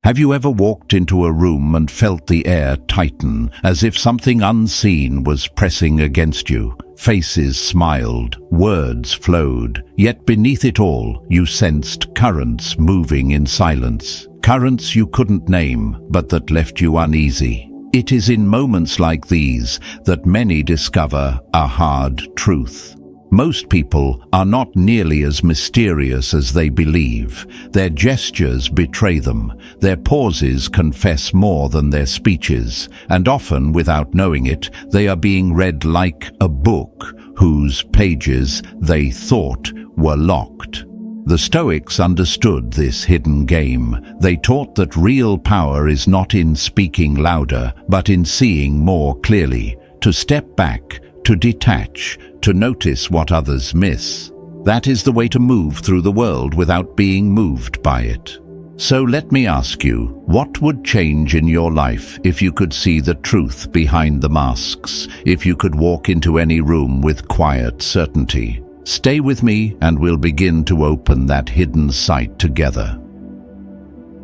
Have you ever walked into a room and felt the air tighten, as if something unseen was pressing against you? Faces smiled, words flowed, yet beneath it all, you sensed currents moving in silence. Currents you couldn't name, but that left you uneasy. It is in moments like these that many discover a hard truth. Most people are not nearly as mysterious as they believe. Their gestures betray them. Their pauses confess more than their speeches, and often, without knowing it, they are being read like a book whose pages they thought were locked. The Stoics understood this hidden game. They taught that real power is not in speaking louder, but in seeing more clearly, to step back, to detach, to notice what others miss. That is the way to move through the world without being moved by it. So let me ask you, what would change in your life if you could see the truth behind the masks, if you could walk into any room with quiet certainty? Stay with me and we'll begin to open that hidden sight together.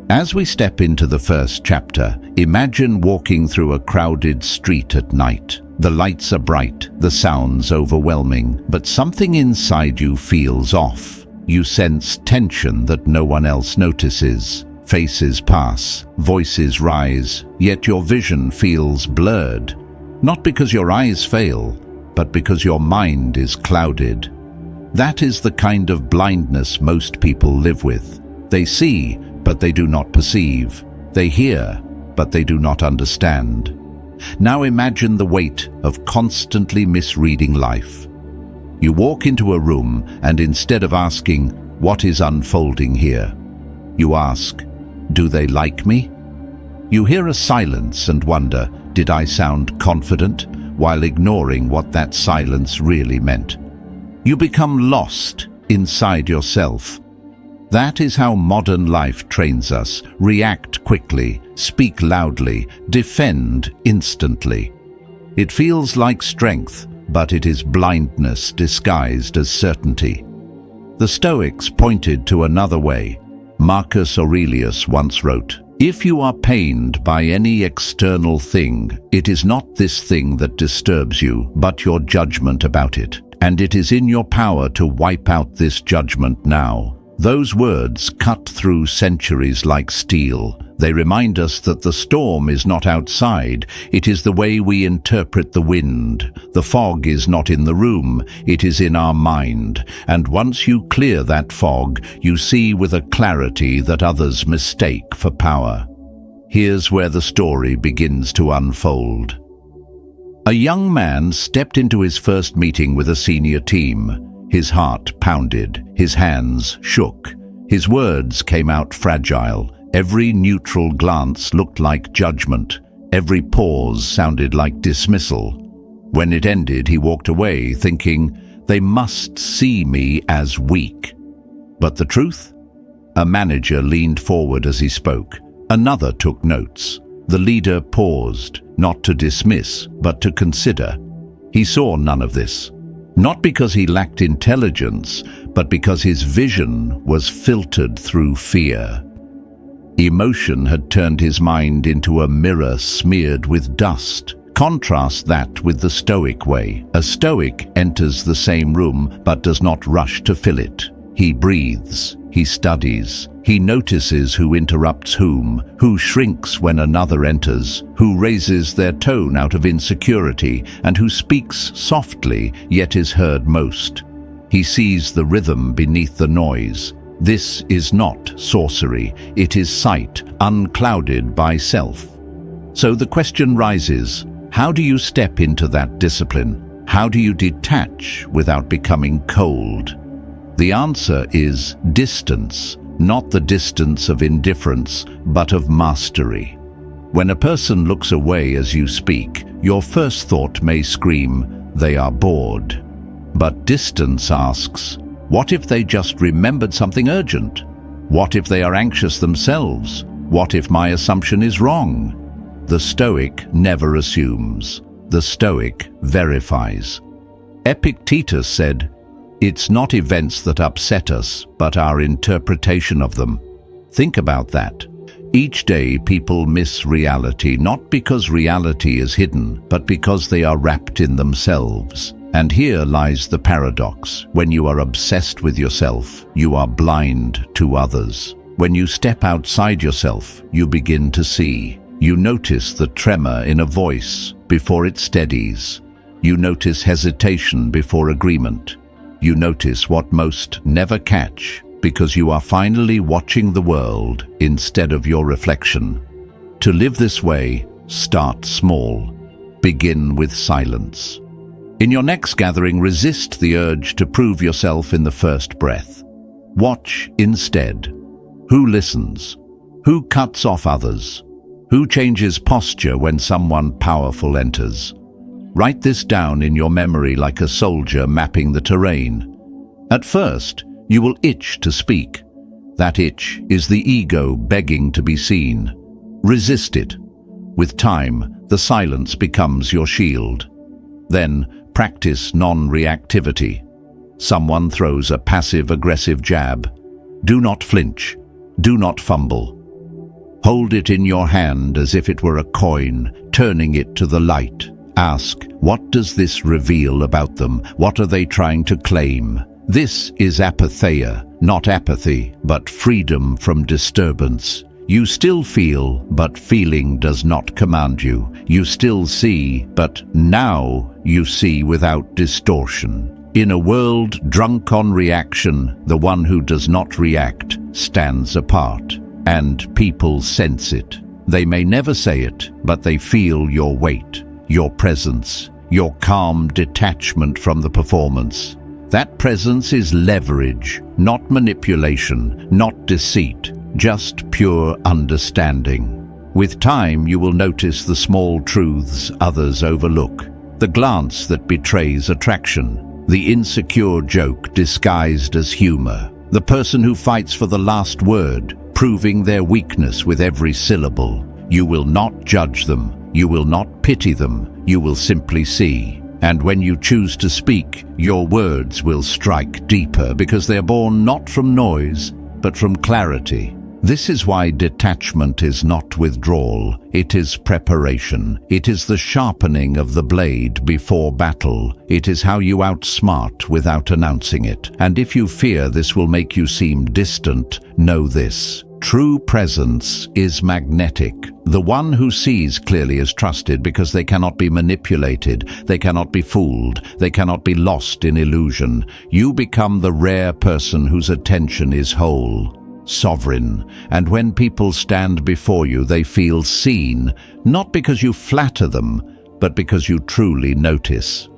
As we step into the first chapter, imagine walking through a crowded street at night. The lights are bright, the sounds overwhelming, but something inside you feels off. You sense tension that no one else notices. Faces pass, voices rise, yet your vision feels blurred. Not because your eyes fail, but because your mind is clouded. That is the kind of blindness most people live with. They see, but they do not perceive. They hear, but they do not understand. Now imagine the weight of constantly misreading life. You walk into a room and instead of asking, "What is unfolding here?" you ask, "Do they like me?" You hear a silence and wonder, "Did I sound confident?" while ignoring what that silence really meant. You become lost inside yourself. That is how modern life trains us. React quickly, speak loudly, defend instantly. It feels like strength, but it is blindness disguised as certainty. The Stoics pointed to another way. Marcus Aurelius once wrote, "If you are pained by any external thing, it is not this thing that disturbs you, but your judgment about it. And it is in your power to wipe out this judgment now." Those words cut through centuries like steel. They remind us that the storm is not outside, it is the way we interpret the wind. The fog is not in the room, it is in our mind. And once you clear that fog, you see with a clarity that others mistake for power. Here's where the story begins to unfold. A young man stepped into his first meeting with a senior team. His heart pounded, his hands shook, his words came out fragile. Every neutral glance looked like judgment, every pause sounded like dismissal. When it ended, he walked away thinking, "They must see me as weak." But the truth? A manager leaned forward as he spoke. Another took notes. The leader paused, not to dismiss, but to consider. He saw none of this. Not because he lacked intelligence, but because his vision was filtered through fear. Emotion had turned his mind into a mirror smeared with dust. Contrast that with the Stoic way. A Stoic enters the same room but does not rush to fill it. He breathes, he studies, he notices who interrupts whom, who shrinks when another enters, who raises their tone out of insecurity, and who speaks softly yet is heard most. He sees the rhythm beneath the noise. This is not sorcery, it is sight unclouded by self. So the question rises, how do you step into that discipline? How do you detach without becoming cold? The answer is distance, not the distance of indifference, but of mastery. When a person looks away as you speak, your first thought may scream, "They are bored." But distance asks, what if they just remembered something urgent? What if they are anxious themselves? What if my assumption is wrong? The Stoic never assumes. The Stoic verifies. Epictetus said, "It's not events that upset us, but our interpretation of them." Think about that. Each day people miss reality, not because reality is hidden, but because they are wrapped in themselves. And here lies the paradox. When you are obsessed with yourself, you are blind to others. When you step outside yourself, you begin to see. You notice the tremor in a voice before it steadies. You notice hesitation before agreement. You notice what most never catch, because you are finally watching the world instead of your reflection. To live this way, start small. Begin with silence. In your next gathering, resist the urge to prove yourself in the first breath. Watch instead. Who listens? Who cuts off others? Who changes posture when someone powerful enters? Write this down in your memory like a soldier mapping the terrain. At first, you will itch to speak. That itch is the ego begging to be seen. Resist it. With time, the silence becomes your shield. Then, practice non-reactivity. Someone throws a passive-aggressive jab. Do not flinch. Do not fumble. Hold it in your hand as if it were a coin, turning it to the light. Ask, what does this reveal about them? What are they trying to claim? This is apatheia, not apathy, but freedom from disturbance. You still feel, but feeling does not command you. You still see, but now you see without distortion. In a world drunk on reaction, the one who does not react stands apart. And people sense it. They may never say it, but they feel your weight, your presence, your calm detachment from the performance. That presence is leverage, not manipulation, not deceit, just pure understanding. With time, you will notice the small truths others overlook. The glance that betrays attraction, the insecure joke disguised as humor, the person who fights for the last word, proving their weakness with every syllable. You will not judge them. You will not pity them. You will simply see. And when you choose to speak, your words will strike deeper because they are born not from noise, but from clarity. This is why detachment is not withdrawal. It is preparation. It is the sharpening of the blade before battle. It is how you outsmart without announcing it. And if you fear this will make you seem distant, know this. True presence is magnetic. The one who sees clearly is trusted because they cannot be manipulated, they cannot be fooled, they cannot be lost in illusion. You become the rare person whose attention is whole, sovereign, and when people stand before you, they feel seen, not because you flatter them, but because you truly notice.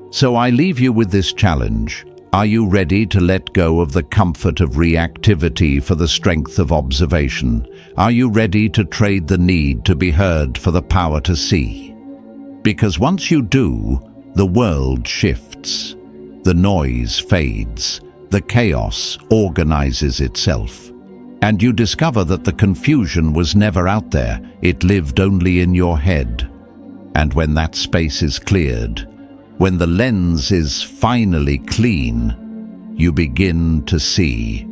So I leave you with this challenge. Are you ready to let go of the comfort of reactivity for the strength of observation? Are you ready to trade the need to be heard for the power to see? Because once you do, the world shifts. The noise fades. The chaos organizes itself. And you discover that the confusion was never out there. It lived only in your head. And when that space is cleared, when the lens is finally clean, you begin to see.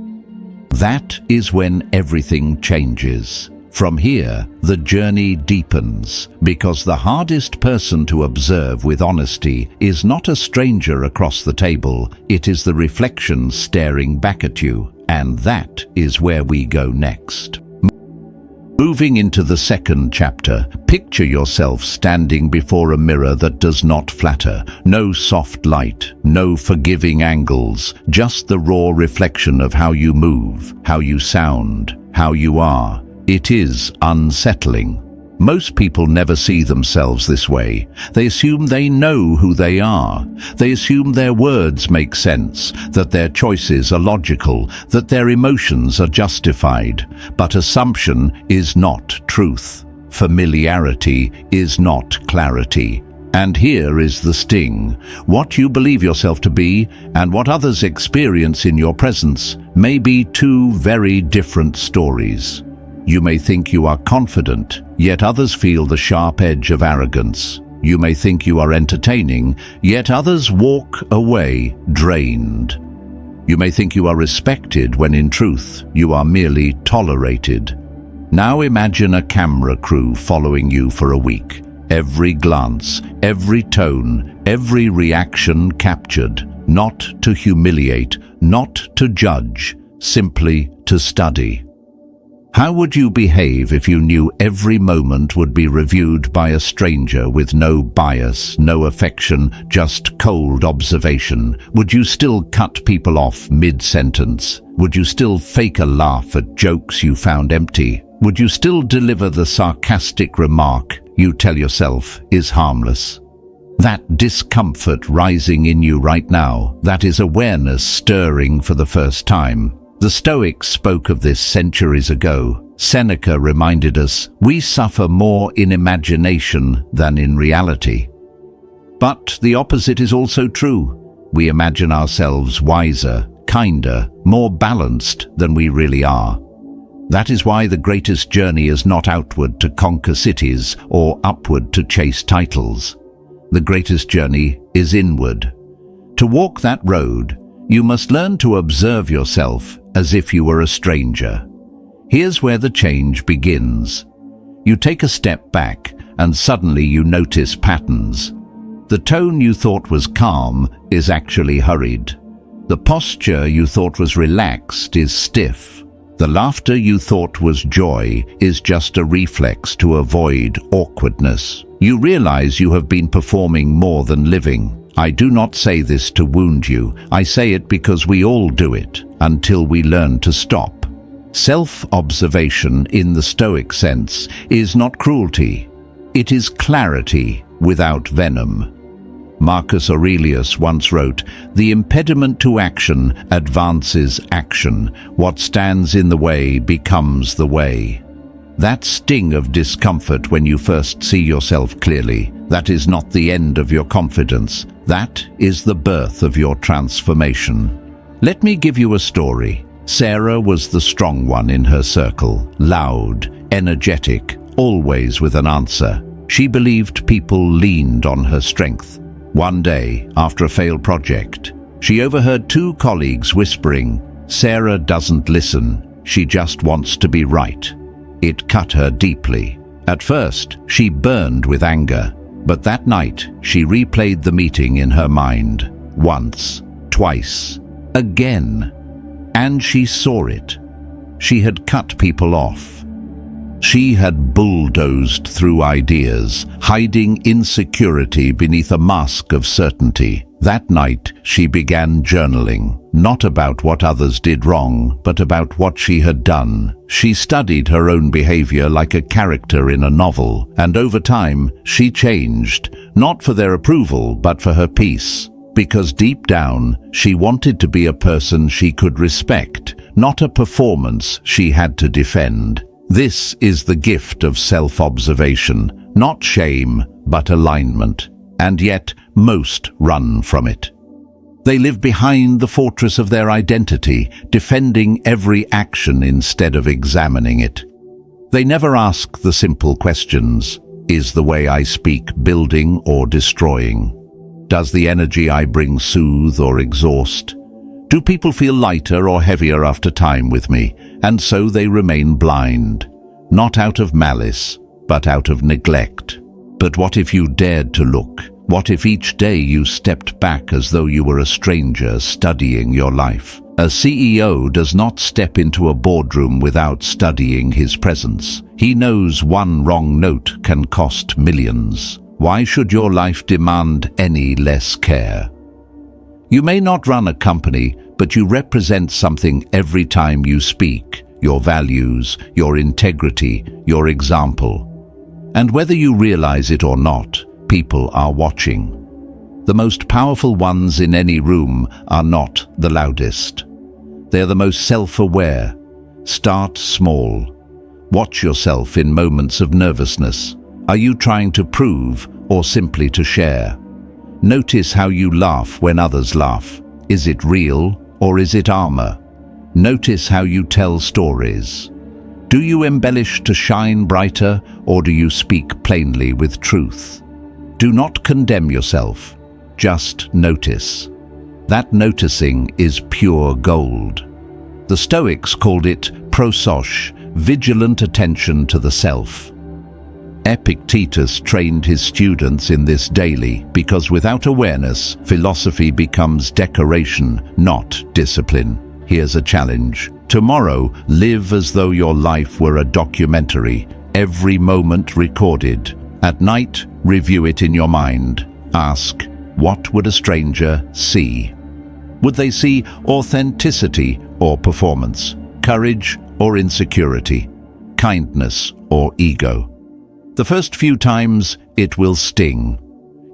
That is when everything changes. From here, the journey deepens, because the hardest person to observe with honesty is not a stranger across the table, it is the reflection staring back at you, and that is where we go next. Moving into the second chapter, picture yourself standing before a mirror that does not flatter. No soft light, no forgiving angles, just the raw reflection of how you move, how you sound, how you are. It is unsettling. Most people never see themselves this way. They assume they know who they are. They assume their words make sense, that their choices are logical, that their emotions are justified. But assumption is not truth. Familiarity is not clarity. And here is the sting. What you believe yourself to be and what others experience in your presence may be two very different stories. You may think you are confident, yet others feel the sharp edge of arrogance. You may think you are entertaining, yet others walk away drained. You may think you are respected when in truth you are merely tolerated. Now imagine a camera crew following you for a week. Every glance, every tone, every reaction captured, not to humiliate, not to judge, simply to study. How would you behave if you knew every moment would be reviewed by a stranger with no bias, no affection, just cold observation? Would you still cut people off mid-sentence? Would you still fake a laugh at jokes you found empty? Would you still deliver the sarcastic remark you tell yourself is harmless? That discomfort rising in you right now, that is awareness stirring for the first time. The Stoics spoke of this centuries ago. Seneca reminded us, we suffer more in imagination than in reality. But the opposite is also true. We imagine ourselves wiser, kinder, more balanced than we really are. That is why the greatest journey is not outward to conquer cities or upward to chase titles. The greatest journey is inward. To walk that road, you must learn to observe yourself as if you were a stranger. Here's where the change begins. You take a step back and suddenly you notice patterns. The tone you thought was calm is actually hurried. The posture you thought was relaxed is stiff. The laughter you thought was joy is just a reflex to avoid awkwardness. You realize you have been performing more than living. I do not say this to wound you. I say it because we all do it until we learn to stop. Self-observation in the Stoic sense is not cruelty. It is clarity without venom. Marcus Aurelius once wrote, "The impediment to action advances action. What stands in the way becomes the way." That sting of discomfort when you first see yourself clearly, that is not the end of your confidence. That is the birth of your transformation. Let me give you a story. Sarah was the strong one in her circle, loud, energetic, always with an answer. She believed people leaned on her strength. One day, after a failed project, she overheard two colleagues whispering, "Sarah doesn't listen, she just wants to be right." It cut her deeply. At first, she burned with anger, but that night she replayed the meeting in her mind. Once, twice, again. And she saw it. She had cut people off. She had bulldozed through ideas, hiding insecurity beneath a mask of certainty. That night, she began journaling, not about what others did wrong, but about what she had done. She studied her own behavior like a character in a novel, and over time, she changed, not for their approval, but for her peace. Because deep down, she wanted to be a person she could respect, not a performance she had to defend. This is the gift of self-observation, not shame, but alignment. And yet, most run from it. They live behind the fortress of their identity, defending every action instead of examining it. They never ask the simple questions. Is the way I speak building or destroying? Does the energy I bring soothe or exhaust? Do people feel lighter or heavier after time with me? And so they remain blind, not out of malice, but out of neglect. But what if you dared to look? What if each day you stepped back as though you were a stranger studying your life? A CEO does not step into a boardroom without studying his presence. He knows one wrong note can cost millions. Why should your life demand any less care? You may not run a company, but you represent something every time you speak. Your values, your integrity, your example. And whether you realize it or not, people are watching. The most powerful ones in any room are not the loudest. They are the most self-aware. Start small. Watch yourself in moments of nervousness. Are you trying to prove or simply to share? Notice how you laugh when others laugh. Is it real or is it armor? Notice how you tell stories. Do you embellish to shine brighter or do you speak plainly with truth? Do not condemn yourself. Just notice. That noticing is pure gold. The Stoics called it prosos, vigilant attention to the self. Epictetus trained his students in this daily because without awareness, philosophy becomes decoration, not discipline. Here's a challenge. Tomorrow, live as though your life were a documentary, every moment recorded. At night, review it in your mind. Ask, what would a stranger see? Would they see authenticity or performance, courage or insecurity, kindness or ego? The first few times, it will sting.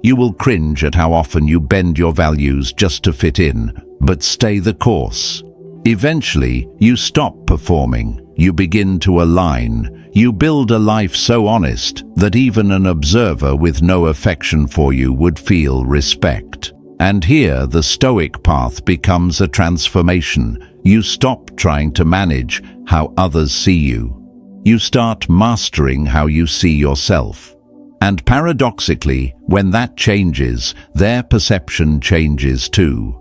You will cringe at how often you bend your values just to fit in, but stay the course. Eventually, you stop performing. You begin to align. You build a life so honest that even an observer with no affection for you would feel respect. And here, the Stoic path becomes a transformation. You stop trying to manage how others see you. You start mastering how you see yourself. And paradoxically, when that changes, their perception changes too.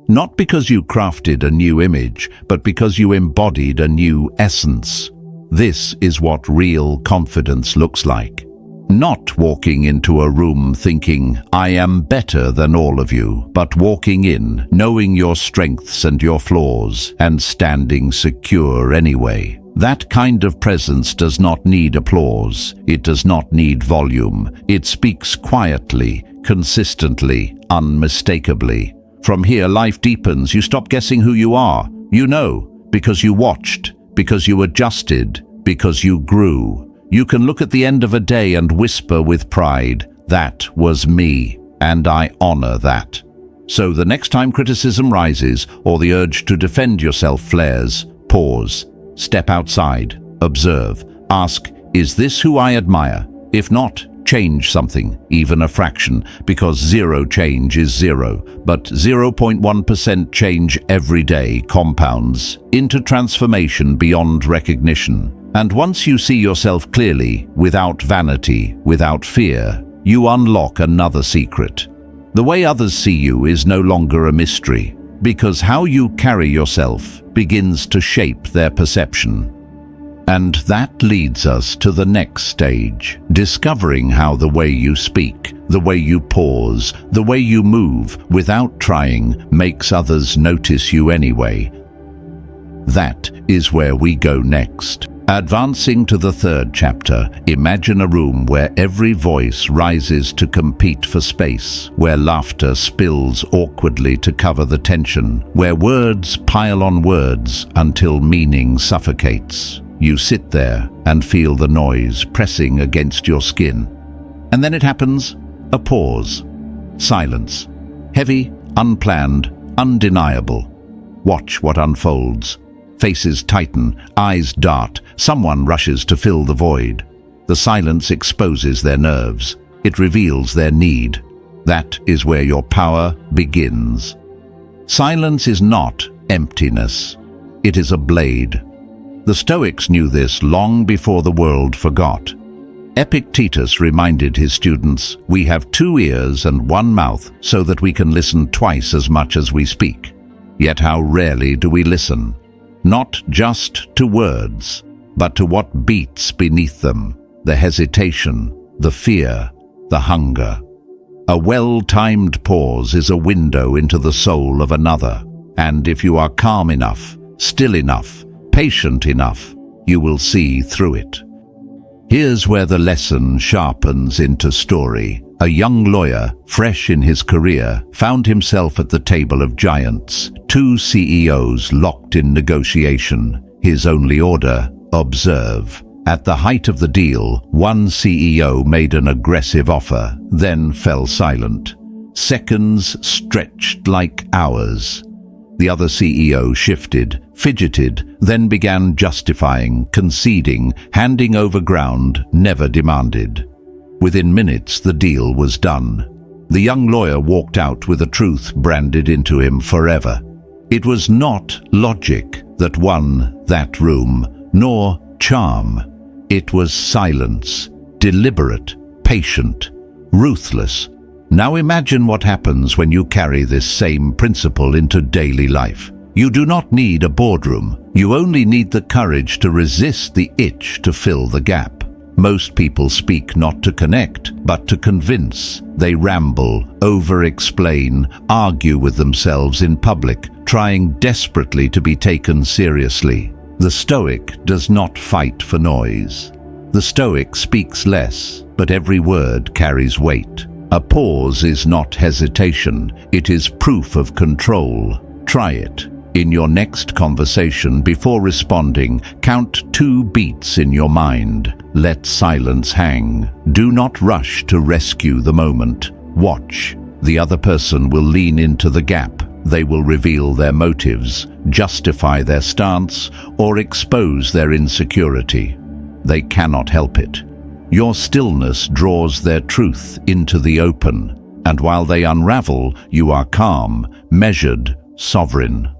Not because you crafted a new image, but because you embodied a new essence. This is what real confidence looks like. Not walking into a room thinking, I am better than all of you, but walking in, knowing your strengths and your flaws, and standing secure anyway. That kind of presence does not need applause. It does not need volume. It speaks quietly, consistently, unmistakably. From here, life deepens. You stop guessing who you are. You know, because you watched, because you adjusted, because you grew. You can look at the end of a day and whisper with pride, that was me, and I honor that. So the next time criticism rises or the urge to defend yourself flares, pause. Step outside, observe, ask, is this who I admire? If not, change something, even a fraction, because zero change is zero, but 0.1% change every day compounds into transformation beyond recognition. And once you see yourself clearly, without vanity, without fear, you unlock another secret. The way others see you is no longer a mystery, because how you carry yourself begins to shape their perception. And that leads us to the next stage, discovering how the way you speak, the way you pause, the way you move without trying makes others notice you anyway. That is where we go next. Advancing to the third chapter, imagine a room where every voice rises to compete for space, where laughter spills awkwardly to cover the tension, where words pile on words until meaning suffocates. You sit there and feel the noise pressing against your skin. And then it happens, a pause. Silence. Heavy, unplanned, undeniable. Watch what unfolds. Faces tighten, eyes dart. Someone rushes to fill the void. The silence exposes their nerves. It reveals their need. That is where your power begins. Silence is not emptiness. It is a blade. The Stoics knew this long before the world forgot. Epictetus reminded his students, we have 2 ears and 1 mouth so that we can listen twice as much as we speak. Yet how rarely do we listen? Not just to words, but to what beats beneath them, the hesitation, the fear, the hunger. A well-timed pause is a window into the soul of another, and if you are calm enough, still enough, patient enough, you will see through it. Here's where the lesson sharpens into story. A young lawyer, fresh in his career, found himself at the table of giants, 2 CEOs locked in negotiation. His only order, observe. At the height of the deal, one CEO made an aggressive offer, then fell silent. Seconds stretched like hours. The other CEO shifted, fidgeted, then began justifying, conceding, handing over ground never demanded. Within minutes, the deal was done. The young lawyer walked out with a truth branded into him forever. It was not logic that won that room, nor charm. It was silence, deliberate, patient, ruthless. Now imagine what happens when you carry this same principle into daily life. You do not need a boardroom. You only need the courage to resist the itch to fill the gap. Most people speak not to connect, but to convince. They ramble, over-explain, argue with themselves in public, trying desperately to be taken seriously. The Stoic does not fight for noise. The Stoic speaks less, but every word carries weight. A pause is not hesitation, it is proof of control. Try it. In your next conversation, before responding, count 2 beats in your mind. Let silence hang. Do not rush to rescue the moment. Watch. The other person will lean into the gap. They will reveal their motives, justify their stance, or expose their insecurity. They cannot help it. Your stillness draws their truth into the open, and while they unravel, you are calm, measured, sovereign.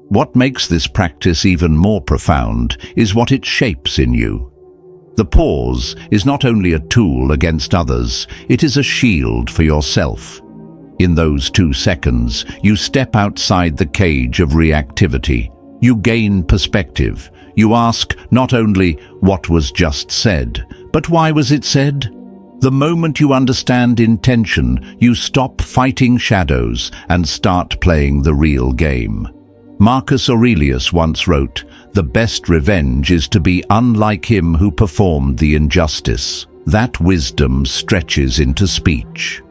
What makes this practice even more profound is what it shapes in you. The pause is not only a tool against others, it is a shield for yourself. In those 2 seconds, you step outside the cage of reactivity. You gain perspective. You ask not only what was just said, but why was it said? The moment you understand intention, you stop fighting shadows and start playing the real game. Marcus Aurelius once wrote, "The best revenge is to be unlike him who performed the injustice." That wisdom stretches into speech.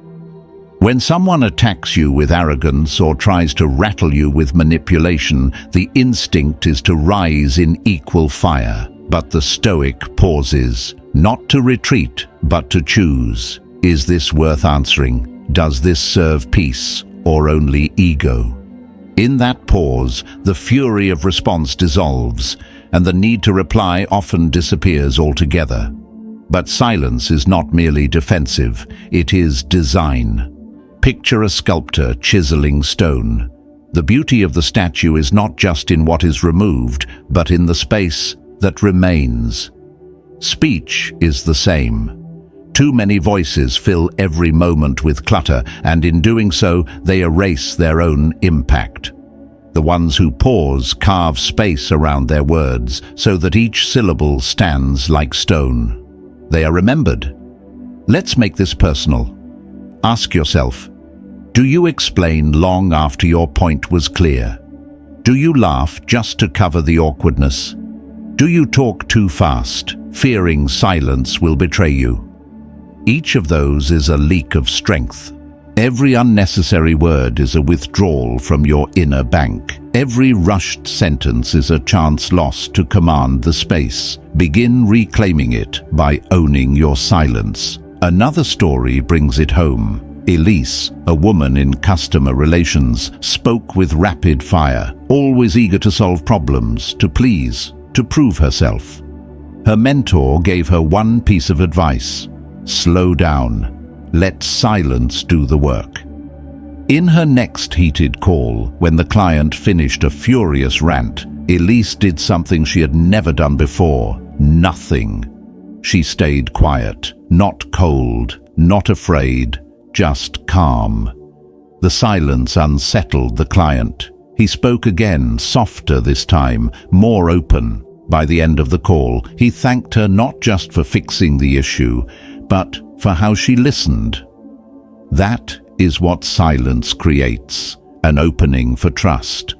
When someone attacks you with arrogance or tries to rattle you with manipulation, the instinct is to rise in equal fire. But the Stoic pauses, not to retreat, but to choose. Is this worth answering? Does this serve peace or only ego? In that pause, the fury of response dissolves, and the need to reply often disappears altogether. But silence is not merely defensive, it is design. Picture a sculptor chiseling stone. The beauty of the statue is not just in what is removed, but in the space that remains. Speech is the same. Too many voices fill every moment with clutter, and in doing so, they erase their own impact. The ones who pause carve space around their words, so that each syllable stands like stone. They are remembered. Let's make this personal. Ask yourself, do you explain long after your point was clear? Do you laugh just to cover the awkwardness? Do you talk too fast, fearing silence will betray you? Each of those is a leak of strength. Every unnecessary word is a withdrawal from your inner bank. Every rushed sentence is a chance lost to command the space. Begin reclaiming it by owning your silence. Another story brings it home. Elise, a woman in customer relations, spoke with rapid fire, always eager to solve problems, to please, to prove herself. Her mentor gave her one piece of advice: slow down. Let silence do the work. In her next heated call, when the client finished a furious rant, Elise did something she had never done before: nothing. She stayed quiet, not cold, not afraid, just calm. The silence unsettled the client. He spoke again, softer this time, more open. By the end of the call, he thanked her not just for fixing the issue, but for how she listened. That is what silence creates, an opening for trust.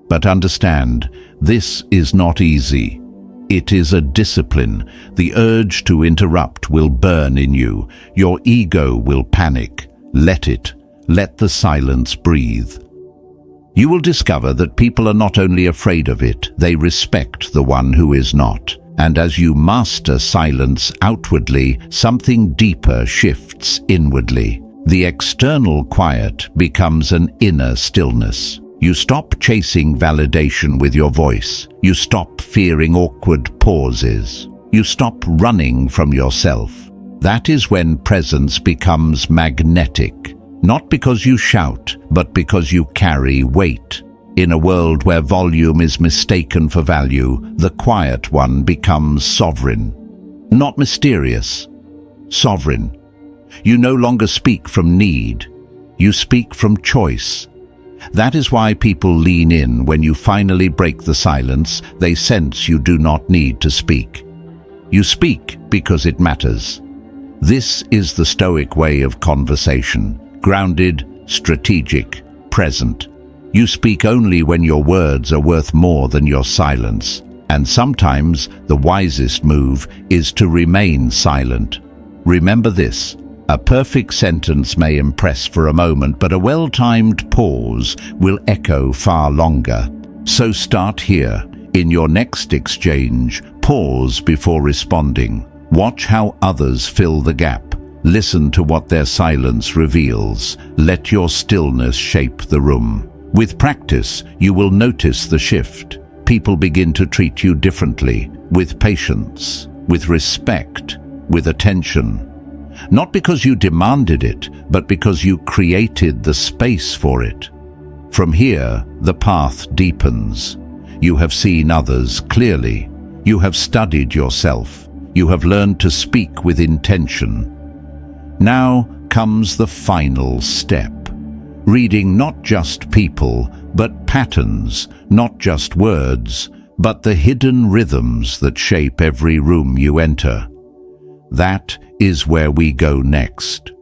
But understand, this is not easy. It is a discipline. The urge to interrupt will burn in you. Your ego will panic. Let it. Let the silence breathe. You will discover that people are not only afraid of it, they respect the one who is not. And as you master silence outwardly, something deeper shifts inwardly. The external quiet becomes an inner stillness. You stop chasing validation with your voice. You stop fearing awkward pauses. You stop running from yourself. That is when presence becomes magnetic. Not because you shout, but because you carry weight. In a world where volume is mistaken for value, the quiet one becomes sovereign. Not mysterious, sovereign. You no longer speak from need. You speak from choice. That is why people lean in when you finally break the silence. They sense you do not need to speak. You speak because it matters. This is the Stoic way of conversation: grounded, strategic, present. You speak only when your words are worth more than your silence. And sometimes the wisest move is to remain silent. Remember this: a perfect sentence may impress for a moment, but a well-timed pause will echo far longer. So start here. In your next exchange, pause before responding. Watch how others fill the gap. Listen to what their silence reveals. Let your stillness shape the room. With practice, you will notice the shift. People begin to treat you differently, with patience, with respect, with attention. Not because you demanded it, but because you created the space for it. From here, the path deepens. You have seen others clearly. You have studied yourself. You have learned to speak with intention. Now comes the final step. Reading not just people, but patterns, not just words, but the hidden rhythms that shape every room you enter. That is where we go next.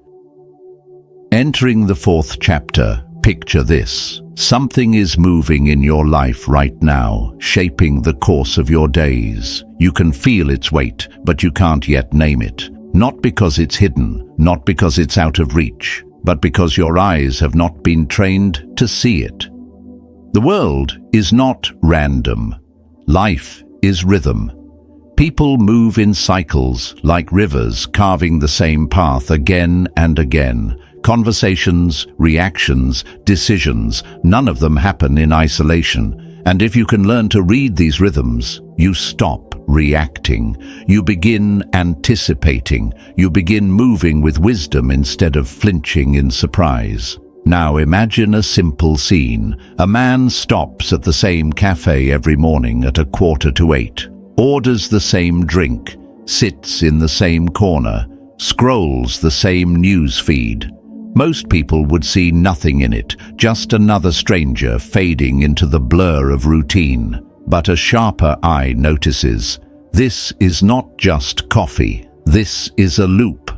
Entering the fourth chapter, picture this. Something is moving in your life right now, shaping the course of your days. You can feel its weight, but you can't yet name it. Not because it's hidden, not because it's out of reach, but because your eyes have not been trained to see it. The world is not random. Life is rhythm. People move in cycles, like rivers carving the same path again and again. Conversations, reactions, decisions, none of them happen in isolation. And if you can learn to read these rhythms, you stop reacting. You begin anticipating. You begin moving with wisdom instead of flinching in surprise. Now imagine a simple scene. A man stops at the same cafe every morning at 7:45. Orders the same drink, sits in the same corner, scrolls the same news feed. Most people would see nothing in it, just another stranger fading into the blur of routine. But a sharper eye notices, this is not just coffee, this is a loop.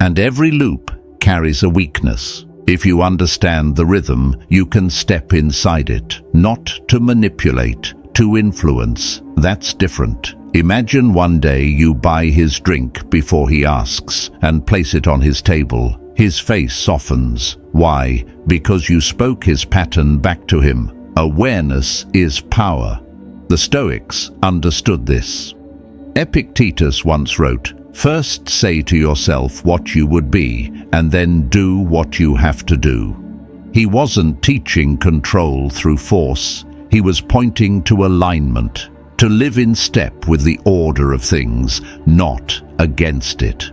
And every loop carries a weakness. If you understand the rhythm, you can step inside it, not to manipulate, to influence. That's different. Imagine one day you buy his drink before he asks and place it on his table. His face softens. Why? Because you spoke his pattern back to him. Awareness is power. The Stoics understood this. Epictetus once wrote, "First say to yourself what you would be, and then do what you have to do." He wasn't teaching control through force. He was pointing to alignment, to live in step with the order of things, not against it.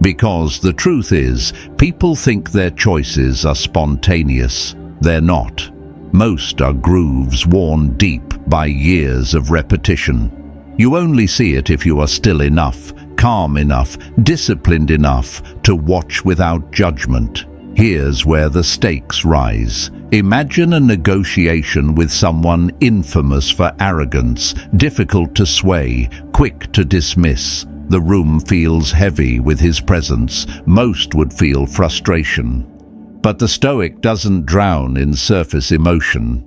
Because the truth is, people think their choices are spontaneous. They're not. Most are grooves worn deep by years of repetition. You only see it if you are still enough, calm enough, disciplined enough to watch without judgment. Here's where the stakes rise. Imagine a negotiation with someone infamous for arrogance, difficult to sway, quick to dismiss. The room feels heavy with his presence. Most would feel frustration. But the Stoic doesn't drown in surface emotion.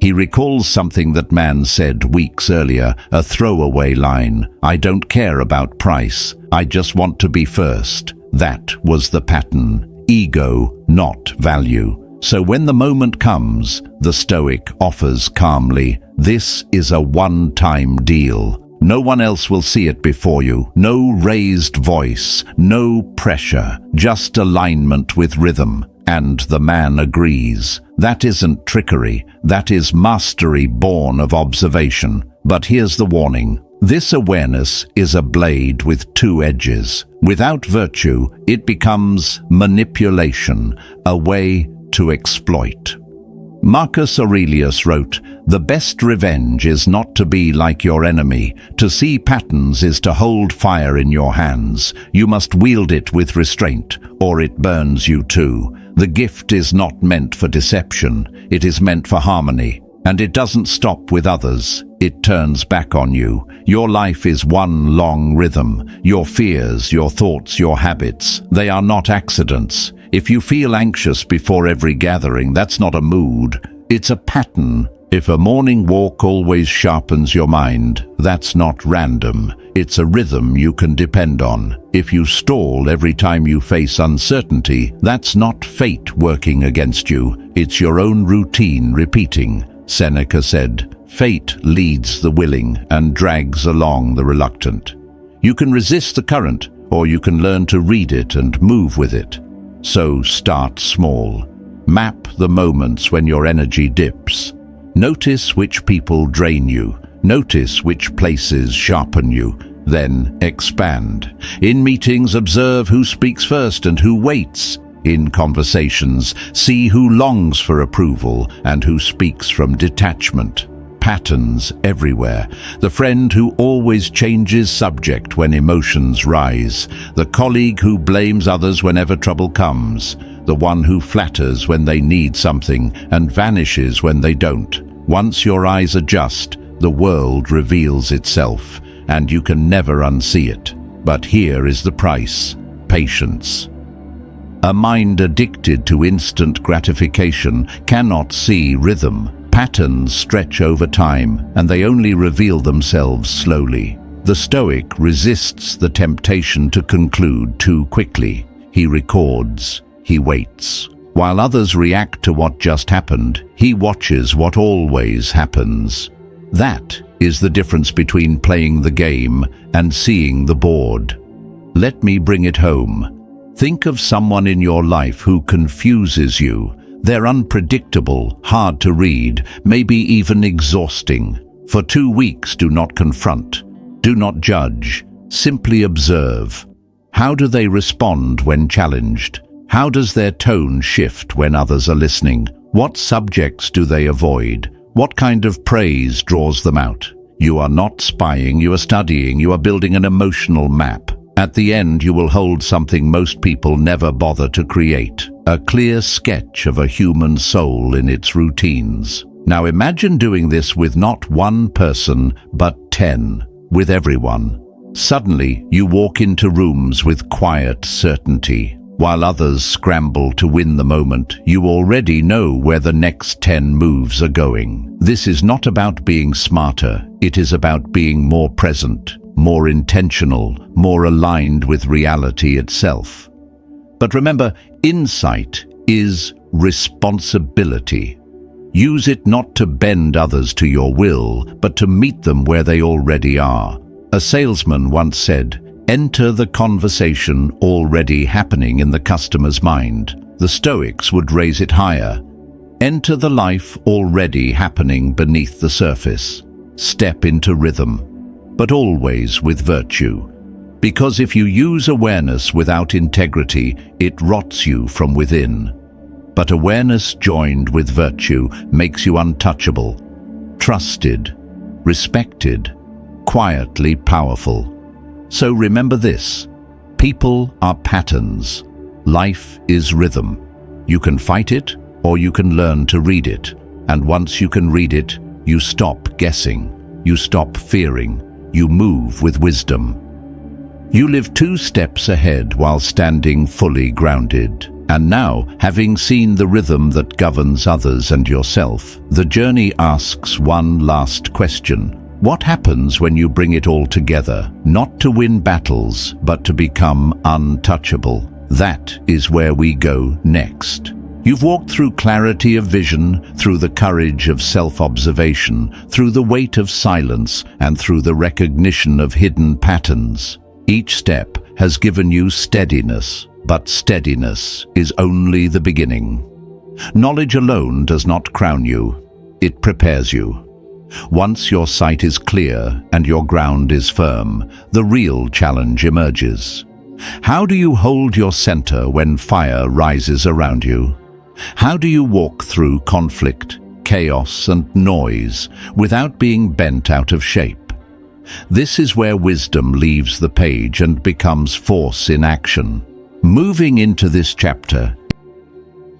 He recalls something that man said weeks earlier, a throwaway line. "I don't care about price. I just want to be first." That was the pattern. Ego, not value. So when the moment comes, the Stoic offers calmly, "This is a one-time deal. No one else will see it before you. No raised voice, no pressure, just alignment with rhythm." And the man agrees. That isn't trickery. That is mastery born of observation. But here's the warning. This awareness is a blade with two edges. Without virtue, it becomes manipulation, a way to exploit. Marcus Aurelius wrote, "The best revenge is not to be like your enemy. To see patterns is to hold fire in your hands. You must wield it with restraint, or it burns you too." The gift is not meant for deception, it is meant for harmony. And it doesn't stop with others, it turns back on you. Your life is one long rhythm. Your fears, your thoughts, your habits, they are not accidents. If you feel anxious before every gathering, that's not a mood, it's a pattern. If a morning walk always sharpens your mind, that's not random. It's a rhythm you can depend on. If you stall every time you face uncertainty, that's not fate working against you. It's your own routine repeating. Seneca said, "Fate leads the willing and drags along the reluctant." You can resist the current, or you can learn to read it and move with it. So start small. Map the moments when your energy dips. Notice which people drain you. Notice which places sharpen you. Then expand. In meetings, observe who speaks first and who waits. In conversations, see who longs for approval and who speaks from detachment. Patterns everywhere. The friend who always changes subject when emotions rise. The colleague who blames others whenever trouble comes. The one who flatters when they need something and vanishes when they don't. Once your eyes adjust, the world reveals itself, and you can never unsee it. But here is the price: patience. A mind addicted to instant gratification cannot see rhythm. Patterns stretch over time, and they only reveal themselves slowly. The Stoic resists the temptation to conclude too quickly. He records, he waits. While others react to what just happened, he watches what always happens. That is the difference between playing the game and seeing the board. Let me bring it home. Think of someone in your life who confuses you. They're unpredictable, hard to read, maybe even exhausting. For 2 weeks, do not confront. Do not judge. Simply observe. How do they respond when challenged? How does their tone shift when others are listening? What subjects do they avoid? What kind of praise draws them out? You are not spying, you are studying, you are building an emotional map. At the end, you will hold something most people never bother to create, a clear sketch of a human soul in its routines. Now imagine doing this with not one person, but 10, with everyone. Suddenly, you walk into rooms with quiet certainty. While others scramble to win the moment, you already know where the next 10 moves are going. This is not about being smarter, it is about being more present, more intentional, more aligned with reality itself. But remember, insight is responsibility. Use it not to bend others to your will, but to meet them where they already are. A salesman once said, "Enter the conversation already happening in the customer's mind." The Stoics would raise it higher. Enter the life already happening beneath the surface. Step into rhythm, but always with virtue. Because if you use awareness without integrity, it rots you from within. But awareness joined with virtue makes you untouchable, trusted, respected, quietly powerful. So remember this: people are patterns. Life is rhythm. You can fight it, or you can learn to read it. And once you can read it, you stop guessing. You stop fearing. You move with wisdom. You live 2 steps ahead while standing fully grounded. And now, having seen the rhythm that governs others and yourself, the journey asks one last question. What happens when you bring it all together, not to win battles, but to become untouchable? That is where we go next. You've walked through clarity of vision, through the courage of self-observation, through the weight of silence, and through the recognition of hidden patterns. Each step has given you steadiness, but steadiness is only the beginning. Knowledge alone does not crown you, it prepares you. Once your sight is clear and your ground is firm, the real challenge emerges. How do you hold your center when fire rises around you? How do you walk through conflict, chaos, and noise without being bent out of shape? This is where wisdom leaves the page and becomes force in action. Moving into this chapter,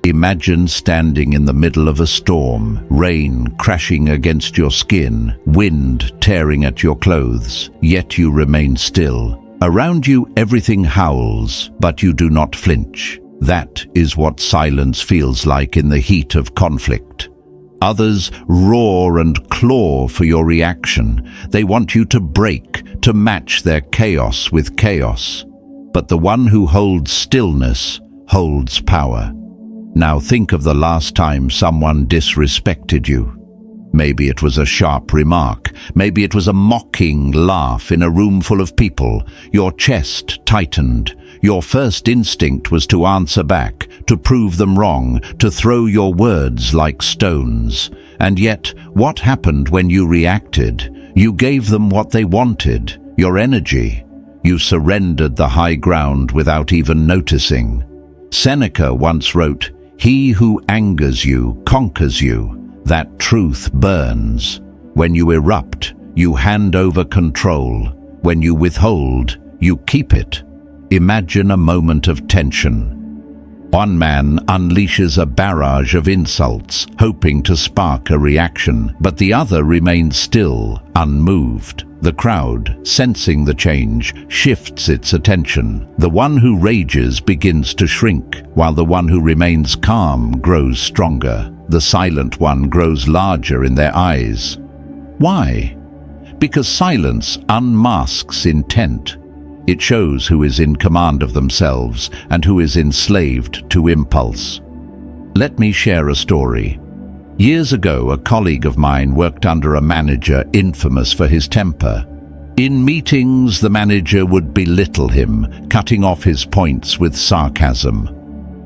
Imagine standing in the middle of a storm, rain crashing against your skin, wind tearing at your clothes, yet you remain still. Around you everything howls, but you do not flinch. That is what silence feels like in the heat of conflict. Others roar and claw for your reaction. They want you to break, to match their chaos with chaos. But the one who holds stillness holds power. Now think of the last time someone disrespected you. Maybe it was a sharp remark. Maybe it was a mocking laugh in a room full of people. Your chest tightened. Your first instinct was to answer back, to prove them wrong, to throw your words like stones. And yet, what happened when you reacted? You gave them what they wanted, your energy. You surrendered the high ground without even noticing. Seneca once wrote, "He who angers you conquers you. That truth burns. When you erupt, you hand over control. When you withhold, you keep it." Imagine a moment of tension. One man unleashes a barrage of insults, hoping to spark a reaction, but the other remains still, unmoved. The crowd, sensing the change, shifts its attention. The one who rages begins to shrink, while the one who remains calm grows stronger. The silent one grows larger in their eyes. Why? Because silence unmasks intent. It shows who is in command of themselves and who is enslaved to impulse. Let me share a story. Years ago, a colleague of mine worked under a manager infamous for his temper. In meetings, the manager would belittle him, cutting off his points with sarcasm.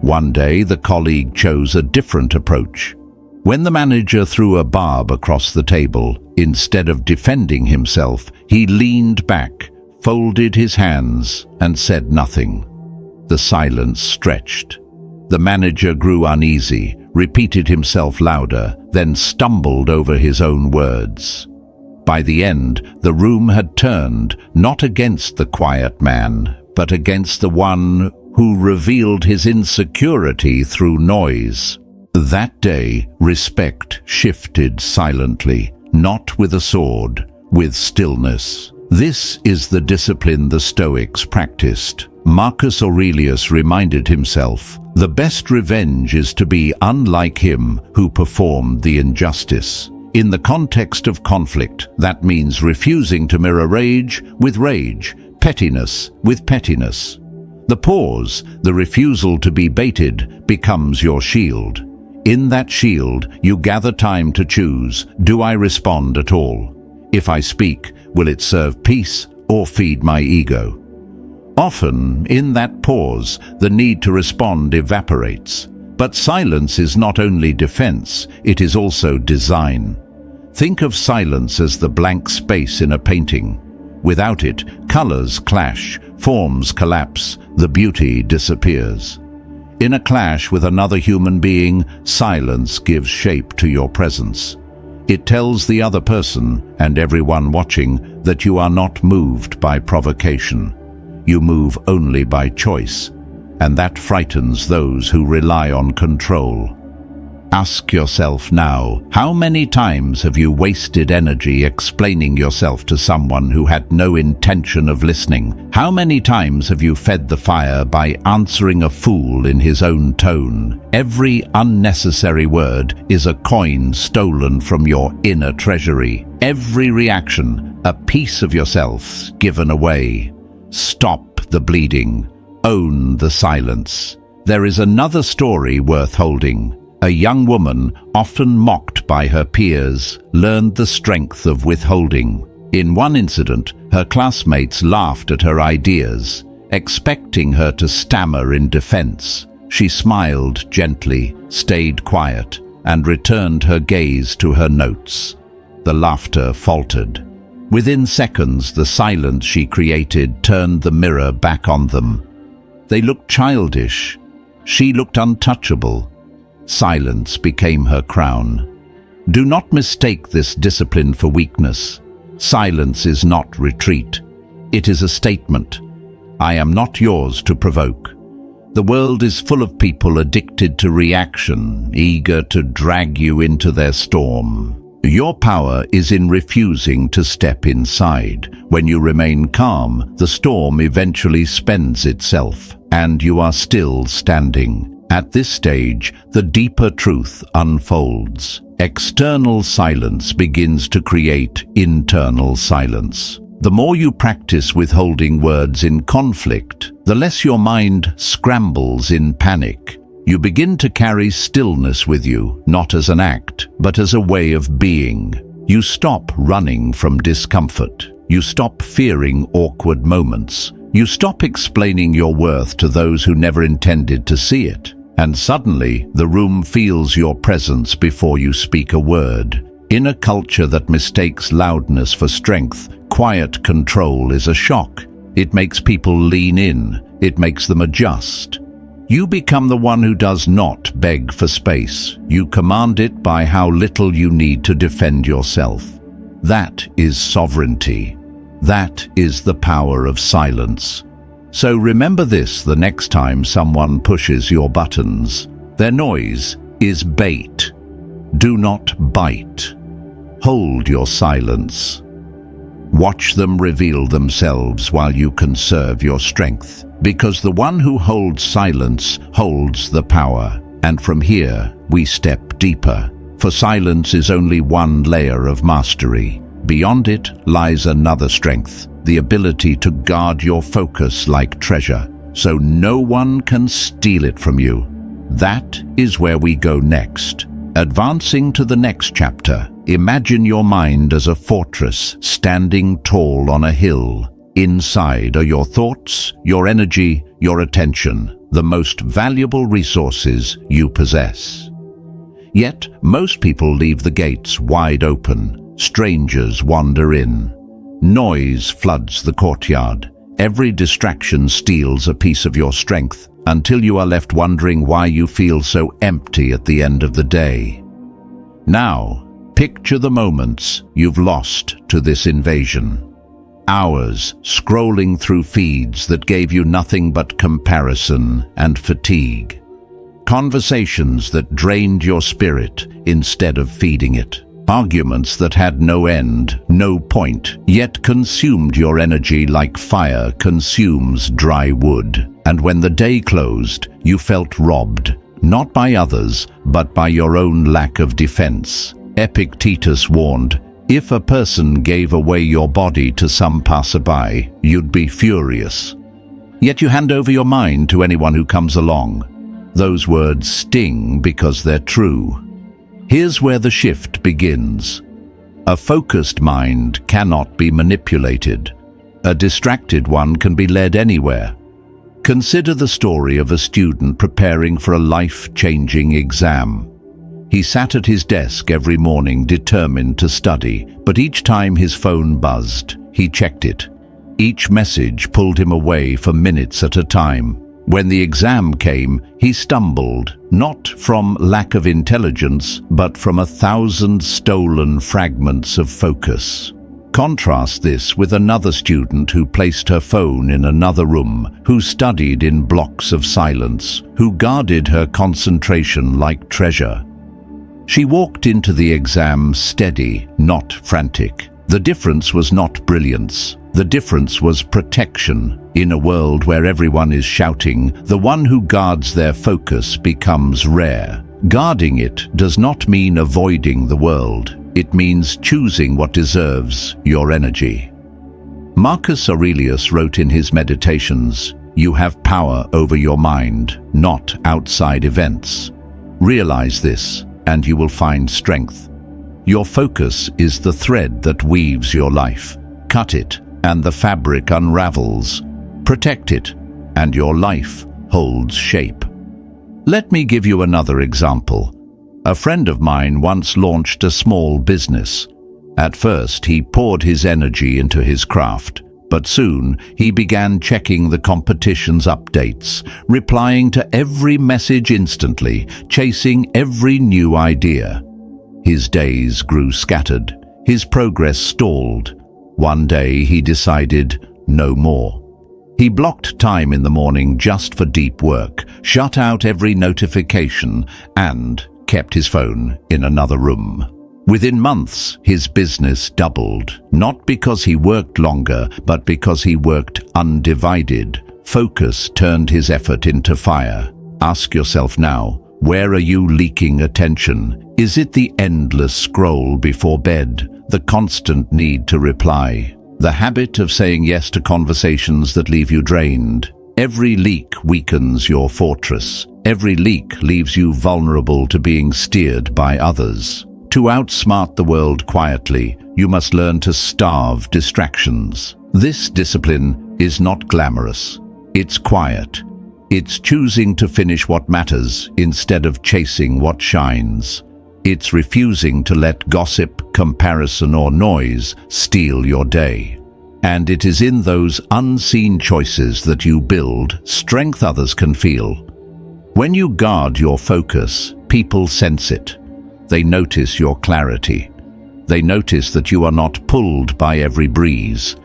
One day, the colleague chose a different approach. When the manager threw a barb across the table, instead of defending himself, he leaned back, folded his hands, and said nothing. The silence stretched. The manager grew uneasy, repeated himself louder, then stumbled over his own words. By the end, the room had turned, not against the quiet man, but against the one who revealed his insecurity through noise. That day, respect shifted silently, not with a sword, with stillness. This is the discipline the Stoics practiced. Marcus Aurelius reminded himself, "The best revenge is to be unlike him who performed the injustice." In the context of conflict, that means refusing to mirror rage with rage, pettiness with pettiness. The pause, the refusal to be baited, becomes your shield. In that shield, you gather time to choose, do I respond at all? If I speak, will it serve peace or feed my ego? Often, in that pause, the need to respond evaporates. But silence is not only defense, it is also design. Think of silence as the blank space in a painting. Without it, colors clash, forms collapse, the beauty disappears. In a clash with another human being, silence gives shape to your presence. It tells the other person, and everyone watching, that you are not moved by provocation. You move only by choice, and that frightens those who rely on control. Ask yourself now, how many times have you wasted energy explaining yourself to someone who had no intention of listening? How many times have you fed the fire by answering a fool in his own tone? Every unnecessary word is a coin stolen from your inner treasury. Every reaction, a piece of yourself given away. Stop the bleeding. Own the silence. There is another story worth holding. A young woman, often mocked by her peers, learned the strength of withholding. In one incident, her classmates laughed at her ideas, expecting her to stammer in defense. She smiled gently, stayed quiet, and returned her gaze to her notes. The laughter faltered. Within seconds, the silence she created turned the mirror back on them. They looked childish. She looked untouchable. Silence became her crown. Do not mistake this discipline for weakness. Silence is not retreat. It is a statement. I am not yours to provoke. The world is full of people addicted to reaction, eager to drag you into their storm. Your power is in refusing to step inside. When you remain calm, the storm eventually spends itself, and you are still standing. At this stage, the deeper truth unfolds. External silence begins to create internal silence. The more you practice withholding words in conflict, the less your mind scrambles in panic. You begin to carry stillness with you, not as an act, but as a way of being. You stop running from discomfort. You stop fearing awkward moments. You stop explaining your worth to those who never intended to see it. And suddenly, the room feels your presence before you speak a word. In a culture that mistakes loudness for strength, quiet control is a shock. It makes people lean in. It makes them adjust. You become the one who does not beg for space. You command it by how little you need to defend yourself. That is sovereignty. That is the power of silence. So remember this the next time someone pushes your buttons. Their noise is bait. Do not bite. Hold your silence. Watch them reveal themselves while you conserve your strength, because the one who holds silence holds the power. And from here, we step deeper, for silence is only one layer of mastery. Beyond it lies another strength, the ability to guard your focus like treasure, so no one can steal it from you. That is where we go next. Advancing to the next chapter, imagine your mind as a fortress standing tall on a hill. Inside are your thoughts, your energy, your attention, the most valuable resources you possess. Yet, most people leave the gates wide open. Strangers wander in. Noise floods the courtyard. Every distraction steals a piece of your strength, until you are left wondering why you feel so empty at the end of the day. Now, picture the moments you've lost to this invasion. Hours scrolling through feeds that gave you nothing but comparison and fatigue. Conversations that drained your spirit instead of feeding it. Arguments that had no end, no point, yet consumed your energy like fire consumes dry wood. And when the day closed, you felt robbed, not by others, but by your own lack of defense. Epictetus warned, if a person gave away your body to some passerby, you'd be furious. Yet you hand over your mind to anyone who comes along. Those words sting because they're true. Here's where the shift begins. A focused mind cannot be manipulated. A distracted one can be led anywhere. Consider the story of a student preparing for a life-changing exam. He sat at his desk every morning determined to study, but each time his phone buzzed, he checked it. Each message pulled him away for minutes at a time. When the exam came, he stumbled, not from lack of intelligence, but from 1,000 stolen fragments of focus. Contrast this with another student who placed her phone in another room, who studied in blocks of silence, who guarded her concentration like treasure. She walked into the exam steady, not frantic. The difference was not brilliance. The difference was protection. In a world where everyone is shouting, the one who guards their focus becomes rare. Guarding it does not mean avoiding the world. It means choosing what deserves your energy. Marcus Aurelius wrote in his Meditations, "You have power over your mind, not outside events." Realize this, and you will find strength. Your focus is the thread that weaves your life. Cut it, and the fabric unravels. Protect it, and your life holds shape. Let me give you another example. A friend of mine once launched a small business. At first, he poured his energy into his craft, but soon he began checking the competition's updates, replying to every message instantly, chasing every new idea. His days grew scattered. His progress stalled. One day he decided, no more. He blocked time in the morning just for deep work, shut out every notification, and kept his phone in another room. Within months, his business doubled, not because he worked longer, but because he worked undivided. Focus turned his effort into fire. Ask yourself now, where are you leaking attention? Is it the endless scroll before bed, the constant need to reply, the habit of saying yes to conversations that leave you drained? Every leak weakens your fortress. Every leak leaves you vulnerable to being steered by others. To outsmart the world quietly, you must learn to starve distractions. This discipline is not glamorous. It's quiet. It's choosing to finish what matters instead of chasing what shines. It's refusing to let gossip, comparison, or noise steal your day. And it is in those unseen choices that you build strength others can feel. When you guard your focus, people sense it. They notice your clarity. They notice that you are not pulled by every breeze.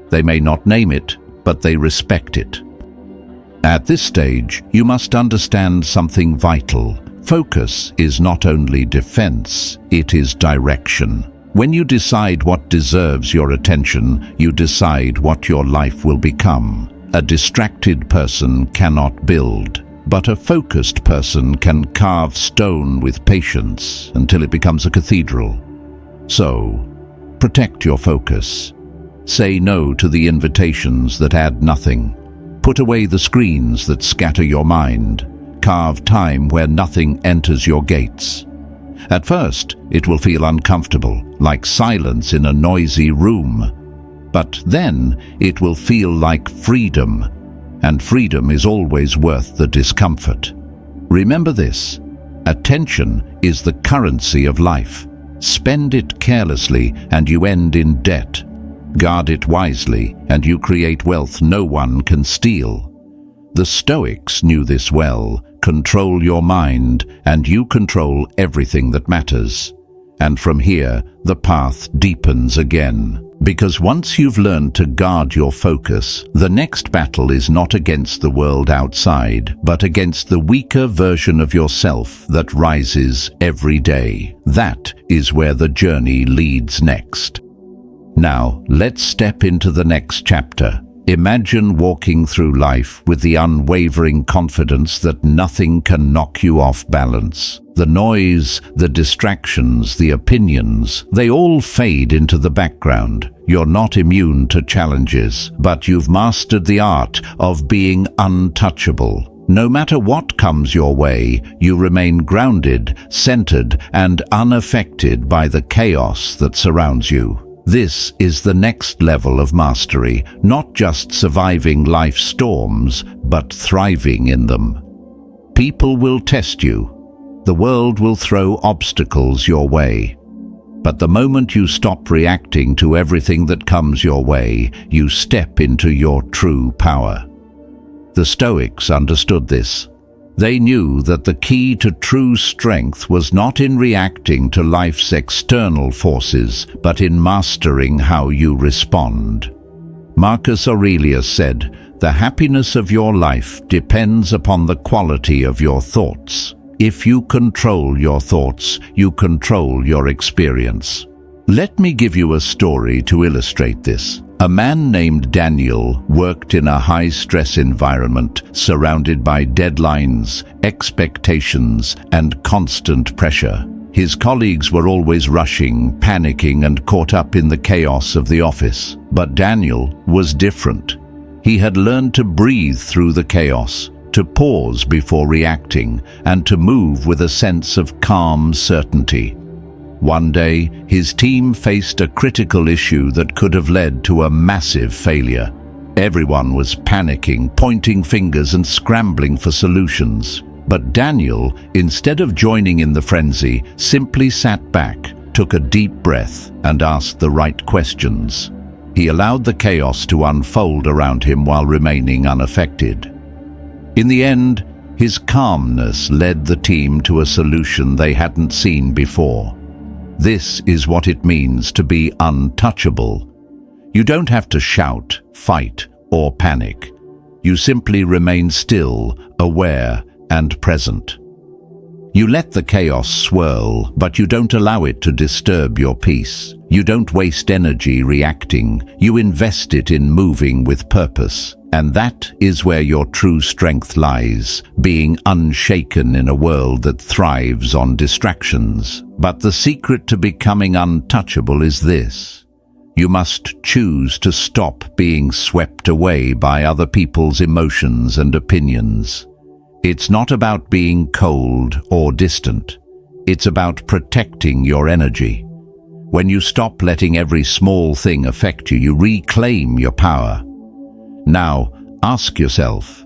They may not name it, but they respect it. At this stage, you must understand something vital. Focus is not only defense, it is direction. When you decide what deserves your attention, you decide what your life will become. A distracted person cannot build, but a focused person can carve stone with patience until it becomes a cathedral. So, protect your focus. Say no to the invitations that add nothing. Put away the screens that scatter your mind. Carve time where nothing enters your gates. At first, it will feel uncomfortable, like silence in a noisy room. But then, it will feel like freedom. And freedom is always worth the discomfort. Remember this: attention is the currency of life. Spend it carelessly and you end in debt. Guard it wisely and you create wealth no one can steal. The Stoics knew this well. Control your mind and you control everything that matters. And from here, the path deepens again. Because once you've learned to guard your focus, the next battle is not against the world outside, but against the weaker version of yourself that rises every day. That is where the journey leads next. Now, let's step into the next chapter. Imagine walking through life with the unwavering confidence that nothing can knock you off balance. The noise, the distractions, the opinions, they all fade into the background. You're not immune to challenges, but you've mastered the art of being untouchable. No matter what comes your way, you remain grounded, centered, and unaffected by the chaos that surrounds you. This is the next level of mastery, not just surviving life's storms, but thriving in them. People will test you. The world will throw obstacles your way. But the moment you stop reacting to everything that comes your way, you step into your true power. The Stoics understood this. They knew that the key to true strength was not in reacting to life's external forces, but in mastering how you respond. Marcus Aurelius said, "The happiness of your life depends upon the quality of your thoughts. If you control your thoughts, you control your experience." Let me give you a story to illustrate this. A man named Daniel worked in a high-stress environment surrounded by deadlines, expectations, and constant pressure. His colleagues were always rushing, panicking, and caught up in the chaos of the office. But Daniel was different. He had learned to breathe through the chaos, to pause before reacting, and to move with a sense of calm certainty. One day, his team faced a critical issue that could have led to a massive failure. Everyone was panicking, pointing fingers and scrambling for solutions. But Daniel, instead of joining in the frenzy, simply sat back, took a deep breath, and asked the right questions. He allowed the chaos to unfold around him while remaining unaffected. In the end, his calmness led the team to a solution they hadn't seen before. This is what it means to be untouchable. You don't have to shout, fight, or panic. You simply remain still, aware, and present. You let the chaos swirl, but you don't allow it to disturb your peace. You don't waste energy reacting. You invest it in moving with purpose. And that is where your true strength lies, being unshaken in a world that thrives on distractions. But the secret to becoming untouchable is this: you must choose to stop being swept away by other people's emotions and opinions. It's not about being cold or distant. It's about protecting your energy. When you stop letting every small thing affect you, you reclaim your power. Now, ask yourself,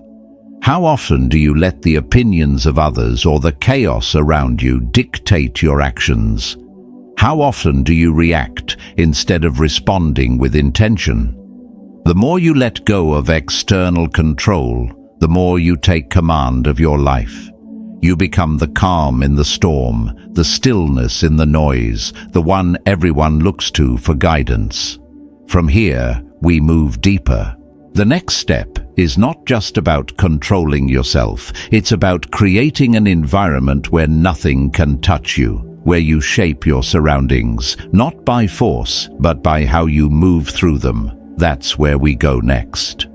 how often do you let the opinions of others or the chaos around you dictate your actions? How often do you react instead of responding with intention? The more you let go of external control, the more you take command of your life. You become the calm in the storm, the stillness in the noise, the one everyone looks to for guidance. From here, we move deeper. The next step is not just about controlling yourself. It's about creating an environment where nothing can touch you, where you shape your surroundings, not by force, but by how you move through them. That's where we go next.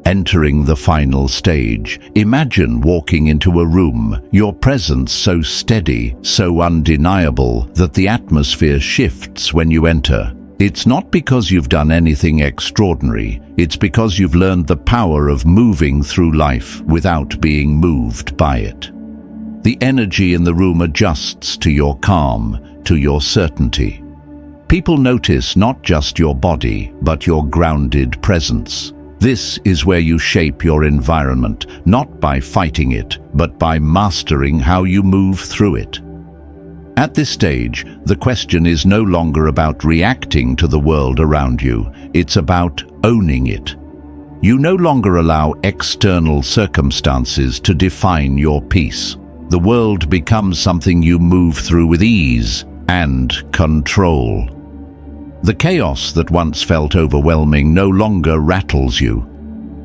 Entering the final stage, imagine walking into a room, your presence so steady, so undeniable, that the atmosphere shifts when you enter. It's not because you've done anything extraordinary, it's because you've learned the power of moving through life without being moved by it. The energy in the room adjusts to your calm, to your certainty. People notice not just your body, but your grounded presence. This is where you shape your environment, not by fighting it, but by mastering how you move through it. At this stage, the question is no longer about reacting to the world around you, it's about owning it. You no longer allow external circumstances to define your peace. The world becomes something you move through with ease and control. The chaos that once felt overwhelming no longer rattles you.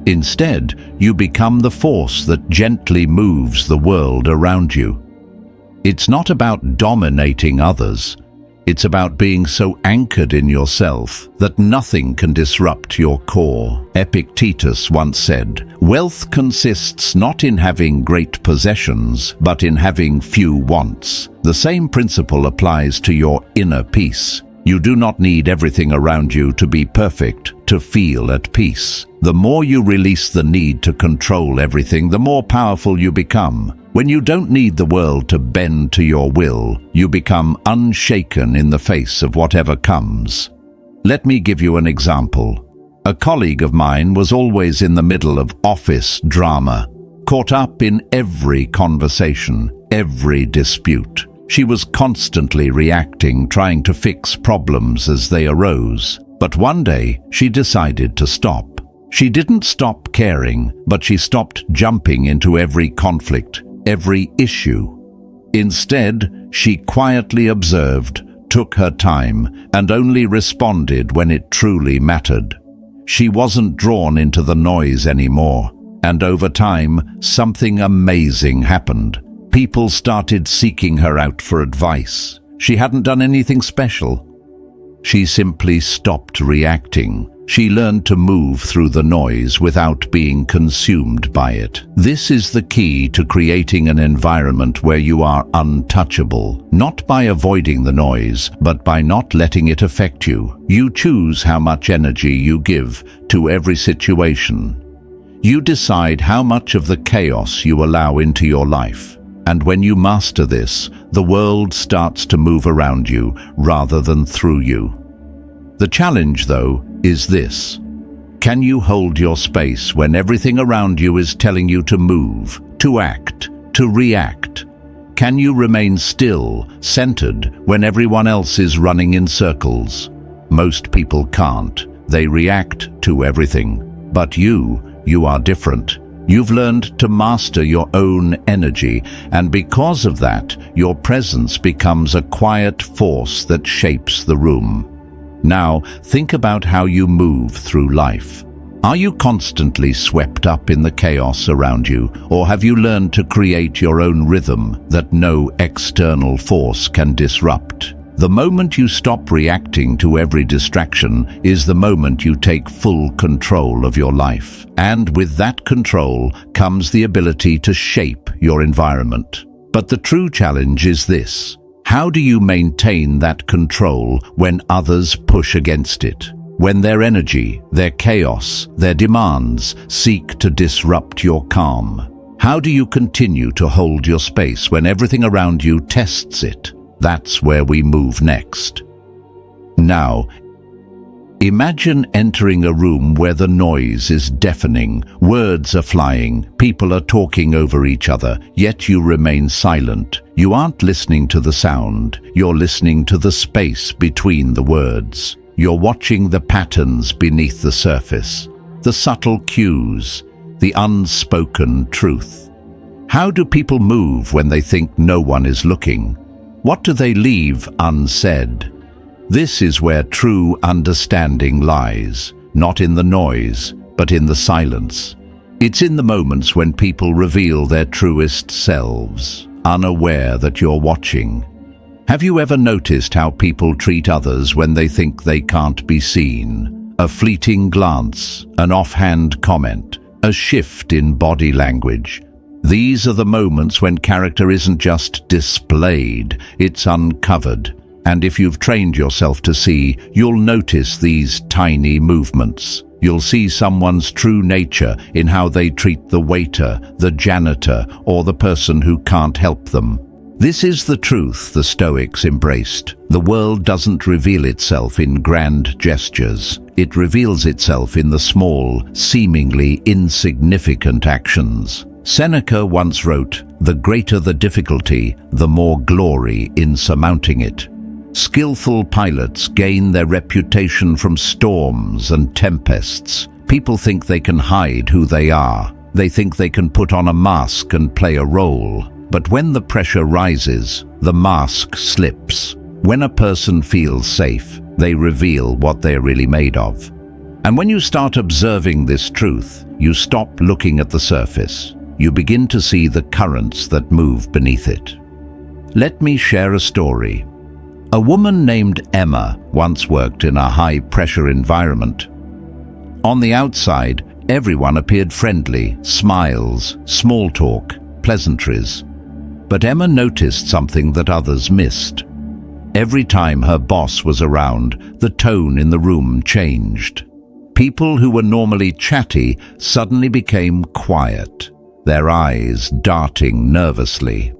Instead, you become the force that gently moves the world around you. It's not about dominating others. It's about being so anchored in yourself that nothing can disrupt your core. Epictetus once said, "Wealth consists not in having great possessions, but in having few wants." The same principle applies to your inner peace. You do not need everything around you to be perfect to feel at peace. The more you release the need to control everything, the more powerful you become. When you don't need the world to bend to your will, you become unshaken in the face of whatever comes. Let me give you an example. A colleague of mine was always in the middle of office drama, caught up in every conversation, every dispute. She was constantly reacting, trying to fix problems as they arose. But one day, she decided to stop. She didn't stop caring, but she stopped jumping into every conflict, every issue. Instead, she quietly observed, took her time, and only responded when it truly mattered. She wasn't drawn into the noise anymore, and over time, something amazing happened. People started seeking her out for advice. She hadn't done anything special. She simply stopped reacting. She learned to move through the noise without being consumed by it. This is the key to creating an environment where you are untouchable, not by avoiding the noise, but by not letting it affect you. You choose how much energy you give to every situation. You decide how much of the chaos you allow into your life. And when you master this, the world starts to move around you rather than through you. The challenge, though, is this. Can you hold your space when everything around you is telling you to move, to act, to react? Can you remain still, centered, when everyone else is running in circles? Most people can't. They react to everything. But you are different. You've learned to master your own energy, and because of that, your presence becomes a quiet force that shapes the room. Now, think about how you move through life. Are you constantly swept up in the chaos around you, or have you learned to create your own rhythm that no external force can disrupt? The moment you stop reacting to every distraction is the moment you take full control of your life. And with that control comes the ability to shape your environment. But the true challenge is this: how do you maintain that control when others push against it? When their energy, their chaos, their demands seek to disrupt your calm? How do you continue to hold your space when everything around you tests it? That's where we move next. Now, imagine entering a room where the noise is deafening, words are flying, people are talking over each other, yet you remain silent. You aren't listening to the sound, you're listening to the space between the words. You're watching the patterns beneath the surface, the subtle cues, the unspoken truth. How do people move when they think no one is looking? What do they leave unsaid? This is where true understanding lies, not in the noise, but in the silence. It's in the moments when people reveal their truest selves, unaware that you're watching. Have you ever noticed how people treat others when they think they can't be seen? A fleeting glance, an offhand comment, a shift in body language. These are the moments when character isn't just displayed, it's uncovered. And if you've trained yourself to see, you'll notice these tiny movements. You'll see someone's true nature in how they treat the waiter, the janitor, or the person who can't help them. This is the truth the Stoics embraced. The world doesn't reveal itself in grand gestures. It reveals itself in the small, seemingly insignificant actions. Seneca once wrote, "The greater the difficulty, the more glory in surmounting it." Skillful pilots gain their reputation from storms and tempests. People think they can hide who they are. They think they can put on a mask and play a role. But when the pressure rises, the mask slips. When a person feels safe, they reveal what they're really made of. And when you start observing this truth, you stop looking at the surface. You begin to see the currents that move beneath it. Let me share a story. A woman named Emma once worked in a high-pressure environment. On the outside, everyone appeared friendly, smiles, small talk, pleasantries. But Emma noticed something that others missed. Every time her boss was around, the tone in the room changed. People who were normally chatty suddenly became quiet, their eyes darting nervously.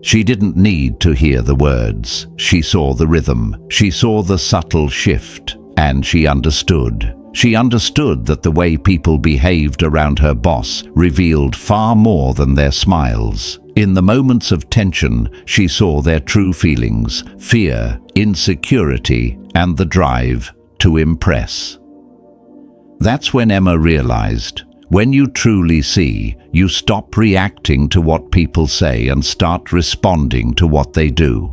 She didn't need to hear the words. She saw the rhythm. She saw the subtle shift, and she understood. She understood that the way people behaved around her boss revealed far more than their smiles. In the moments of tension, she saw their true feelings: fear, insecurity, and the drive to impress. That's when Emma realized, when you truly see, you stop reacting to what people say and start responding to what they do.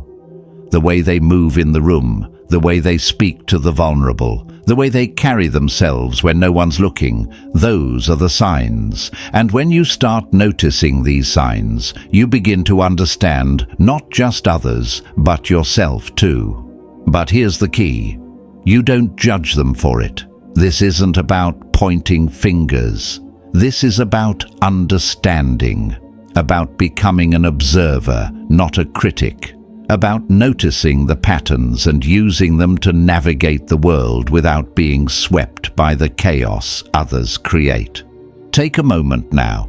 The way they move in the room, the way they speak to the vulnerable, the way they carry themselves when no one's looking, those are the signs. And when you start noticing these signs, you begin to understand not just others, but yourself too. But here's the key. You don't judge them for it. This isn't about pointing fingers. This is about understanding, about becoming an observer, not a critic, about noticing the patterns and using them to navigate the world without being swept by the chaos others create. Take a moment now.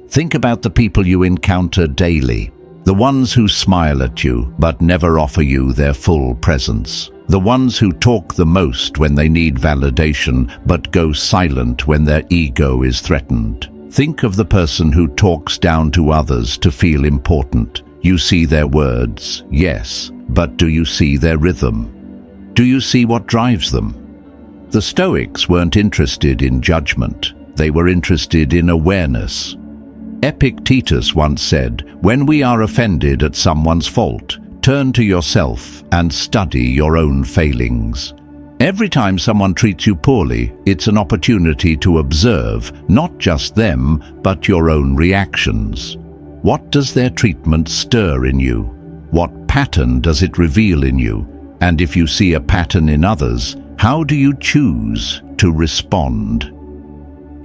Think about the people you encounter daily, the ones who smile at you but never offer you their full presence. The ones who talk the most when they need validation but go silent when their ego is threatened. Think of the person who talks down to others to feel important. You see their words, yes, but do you see their rhythm? Do you see what drives them? The Stoics weren't interested in judgment. They were interested in awareness. Epictetus once said, "When we are offended at someone's fault, turn to yourself and study your own failings." Every time someone treats you poorly, it's an opportunity to observe not just them, but your own reactions. What does their treatment stir in you? What pattern does it reveal in you? And if you see a pattern in others, how do you choose to respond?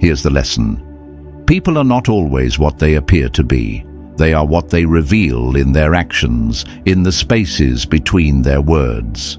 Here's the lesson. People are not always what they appear to be. They are what they reveal in their actions, in the spaces between their words.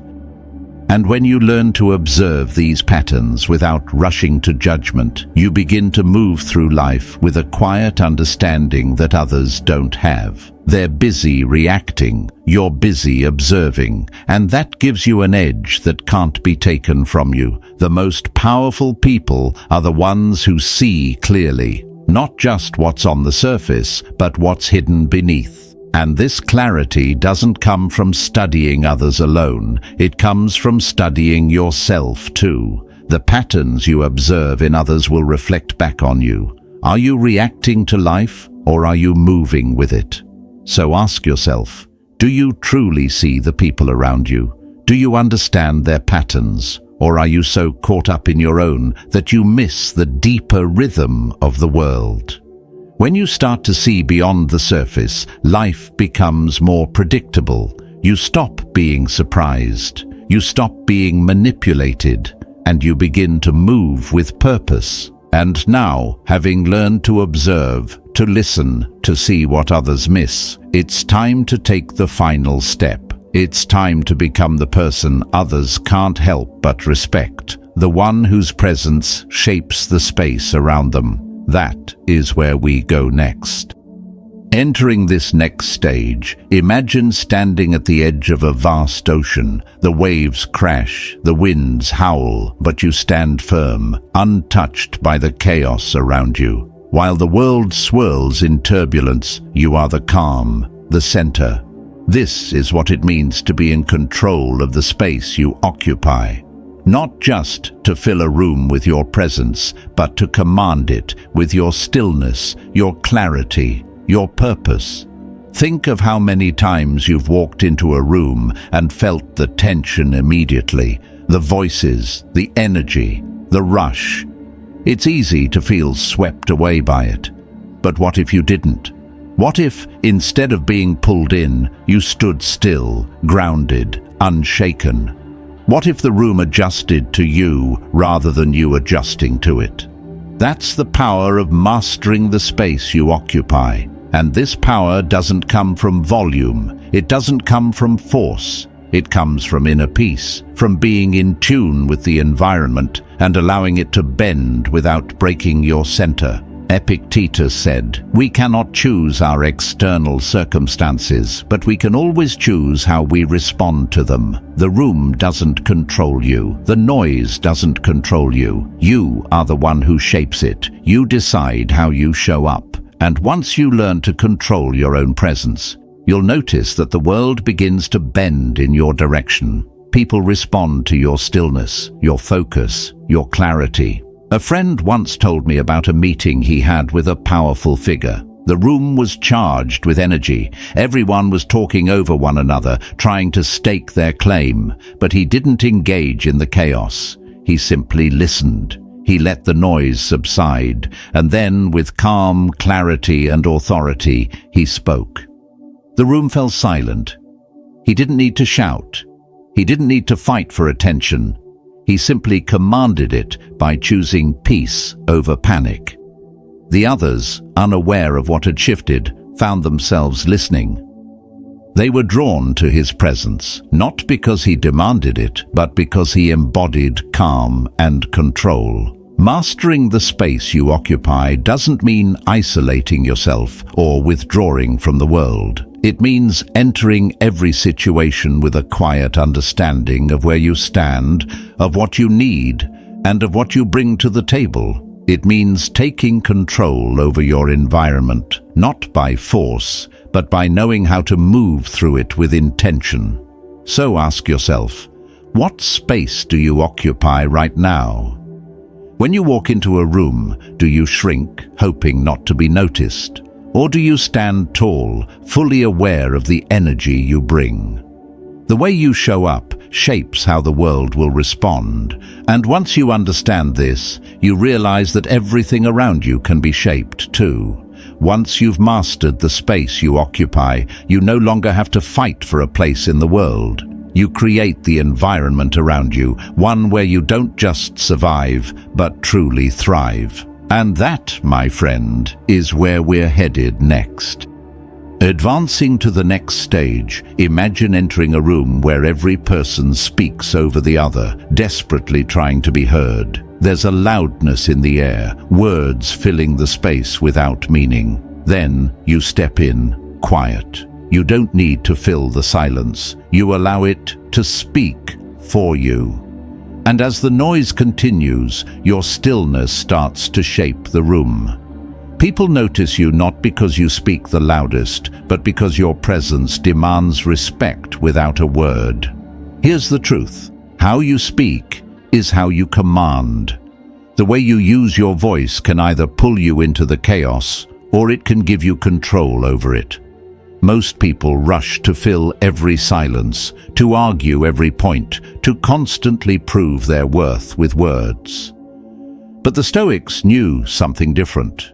And when you learn to observe these patterns without rushing to judgment, you begin to move through life with a quiet understanding that others don't have. They're busy reacting, you're busy observing, and that gives you an edge that can't be taken from you. The most powerful people are the ones who see clearly, not just what's on the surface, but what's hidden beneath. And this clarity doesn't come from studying others alone. It comes from studying yourself too. The patterns you observe in others will reflect back on you. Are you reacting to life, or are you moving with it? So ask yourself, do you truly see the people around you? Do you understand their patterns? Or are you so caught up in your own that you miss the deeper rhythm of the world? When you start to see beyond the surface, life becomes more predictable. You stop being surprised. You stop being manipulated, and you begin to move with purpose. And now, having learned to observe, to listen, to see what others miss, it's time to take the final step. It's time to become the person others can't help but respect, the one whose presence shapes the space around them. That is where we go next. Entering this next stage, imagine standing at the edge of a vast ocean. The waves crash, the winds howl, but you stand firm, untouched by the chaos around you. While the world swirls in turbulence, you are the calm, the center. This is what it means to be in control of the space you occupy. Not just to fill a room with your presence, but to command it with your stillness, your clarity, your purpose. Think of how many times you've walked into a room and felt the tension immediately, the voices, the energy, the rush. It's easy to feel swept away by it. But what if you didn't? What if, instead of being pulled in, you stood still, grounded, unshaken? What if the room adjusted to you rather than you adjusting to it? That's the power of mastering the space you occupy. And this power doesn't come from volume. It doesn't come from force. It comes from inner peace, from being in tune with the environment and allowing it to bend without breaking your center. Epictetus said, "We cannot choose our external circumstances, but we can always choose how we respond to them." The room doesn't control you. The noise doesn't control you. You are the one who shapes it. You decide how you show up. And once you learn to control your own presence, you'll notice that the world begins to bend in your direction. People respond to your stillness, your focus, your clarity. A friend once told me about a meeting he had with a powerful figure. The room was charged with energy. Everyone was talking over one another, trying to stake their claim, but he didn't engage in the chaos. He simply listened. He let the noise subside, and then, with calm, clarity, and authority, he spoke. The room fell silent. He didn't need to shout. He didn't need to fight for attention. He simply commanded it by choosing peace over panic. The others, unaware of what had shifted, found themselves listening. They were drawn to his presence, not because he demanded it, but because he embodied calm and control. Mastering the space you occupy doesn't mean isolating yourself or withdrawing from the world. It means entering every situation with a quiet understanding of where you stand, of what you need, and of what you bring to the table. It means taking control over your environment, not by force, but by knowing how to move through it with intention. So ask yourself, what space do you occupy right now? When you walk into a room, do you shrink, hoping not to be noticed? Or do you stand tall, fully aware of the energy you bring? The way you show up shapes how the world will respond. And once you understand this, you realize that everything around you can be shaped too. Once you've mastered the space you occupy, you no longer have to fight for a place in the world. You create the environment around you, one where you don't just survive, but truly thrive. And that, my friend, is where we're headed next. Advancing to the next stage, imagine entering a room where every person speaks over the other, desperately trying to be heard. There's a loudness in the air, words filling the space without meaning. Then you step in, quiet. You don't need to fill the silence. You allow it to speak for you. And as the noise continues, your stillness starts to shape the room. People notice you not because you speak the loudest, but because your presence demands respect without a word. Here's the truth. How you speak is how you command. The way you use your voice can either pull you into the chaos, or it can give you control over it. Most people rush to fill every silence, to argue every point, to constantly prove their worth with words. But the Stoics knew something different.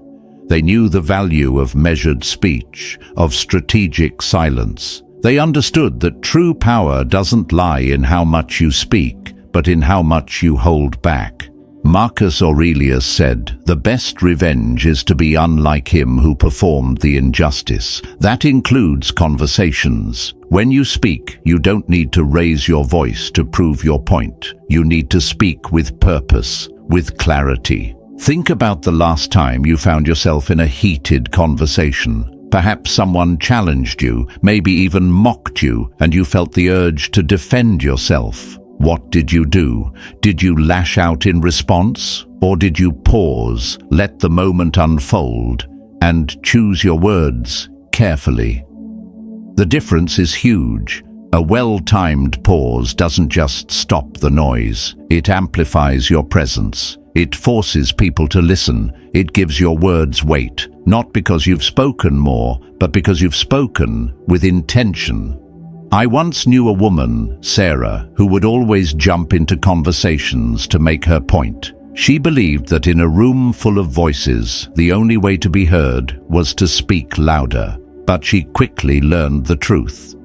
They knew the value of measured speech, of strategic silence. They understood that true power doesn't lie in how much you speak, but in how much you hold back. Marcus Aurelius said, "The best revenge is to be unlike him who performed the injustice." That includes conversations. When you speak, you don't need to raise your voice to prove your point. You need to speak with purpose, with clarity. Think about the last time you found yourself in a heated conversation. Perhaps someone challenged you, maybe even mocked you, and you felt the urge to defend yourself. What did you do? Did you lash out in response? Or did you pause, let the moment unfold, and choose your words carefully? The difference is huge. A well-timed pause doesn't just stop the noise. It amplifies your presence. It forces people to listen. It gives your words weight, not because you've spoken more, but because you've spoken with intention. I once knew a woman, Sarah, who would always jump into conversations to make her point. She believed that in a room full of voices, the only way to be heard was to speak louder. But she quickly learned the truth.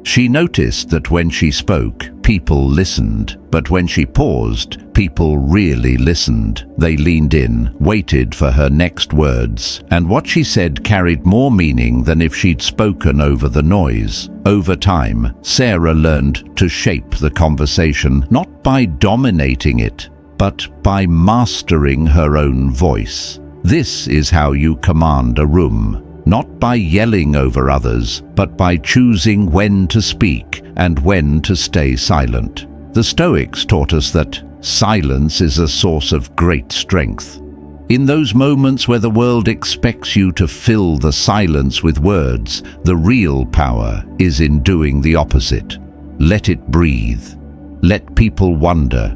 She noticed that when she spoke, people listened, but when she paused, people really listened. They leaned in, waited for her next words, and what she said carried more meaning than if she'd spoken over the noise. Over time, Sarah learned to shape the conversation, not by dominating it, but by mastering her own voice. This is how you command a room. Not by yelling over others, but by choosing when to speak and when to stay silent. The Stoics taught us that silence is a source of great strength. In those moments where the world expects you to fill the silence with words, the real power is in doing the opposite. Let it breathe. Let people wonder.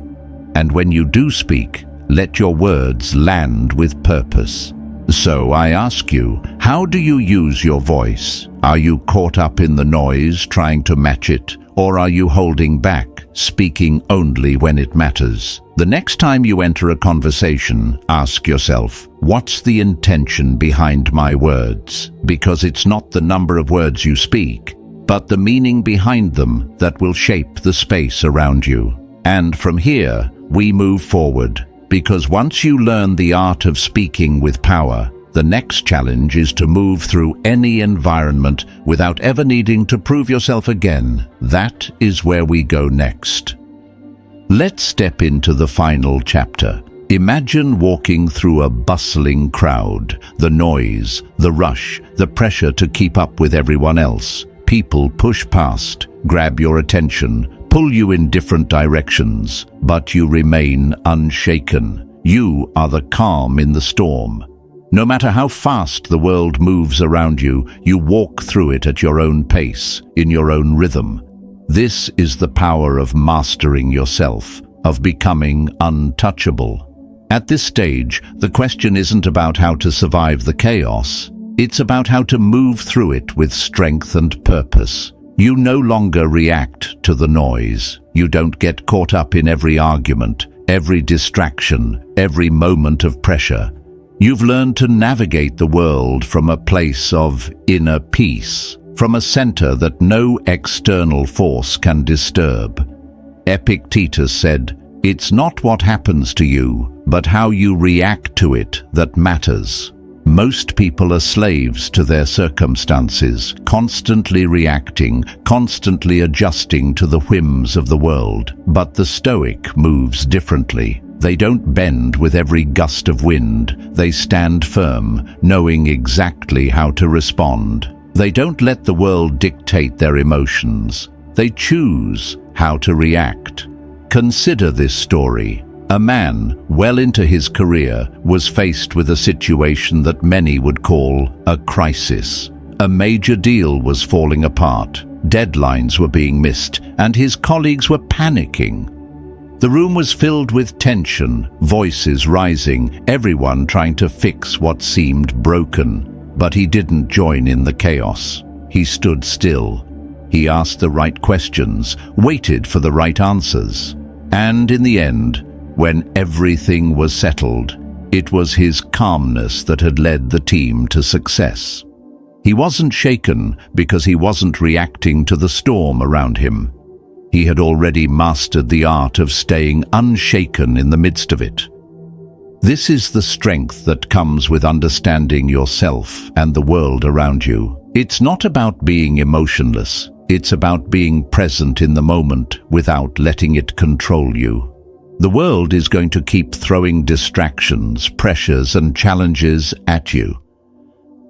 And when you do speak, let your words land with purpose. So I ask you, how do you use your voice? Are you caught up in the noise, trying to match it? Or are you holding back, speaking only when it matters? The next time you enter a conversation, ask yourself, what's the intention behind my words? Because it's not the number of words you speak, but the meaning behind them that will shape the space around you. And from here, we move forward. Because once you learn the art of speaking with power, the next challenge is to move through any environment without ever needing to prove yourself again. That is where we go next. Let's step into the final chapter. Imagine walking through a bustling crowd. The noise, the rush, the pressure to keep up with everyone else. People push past, grab your attention, pull you in different directions, but you remain unshaken. You are the calm in the storm. No matter how fast the world moves around you, you walk through it at your own pace, in your own rhythm. This is the power of mastering yourself, of becoming untouchable. At this stage, the question isn't about how to survive the chaos. It's about how to move through it with strength and purpose. You no longer react to the noise. You don't get caught up in every argument, every distraction, every moment of pressure. You've learned to navigate the world from a place of inner peace, from a center that no external force can disturb. Epictetus said, "It's not what happens to you, but how you react to it that matters." Most people are slaves to their circumstances, constantly reacting, constantly adjusting to the whims of the world. But the Stoic moves differently. They don't bend with every gust of wind. They stand firm, knowing exactly how to respond. They don't let the world dictate their emotions. They choose how to react. Consider this story. A man, well into his career, was faced with a situation that many would call a crisis. A major deal was falling apart, deadlines were being missed, and his colleagues were panicking. The room was filled with tension, voices rising, everyone trying to fix what seemed broken. But he didn't join in the chaos. He stood still. He asked the right questions, waited for the right answers. And in the end, when everything was settled, it was his calmness that had led the team to success. He wasn't shaken because he wasn't reacting to the storm around him. He had already mastered the art of staying unshaken in the midst of it. This is the strength that comes with understanding yourself and the world around you. It's not about being emotionless. It's about being present in the moment without letting it control you. The world is going to keep throwing distractions, pressures, and challenges at you.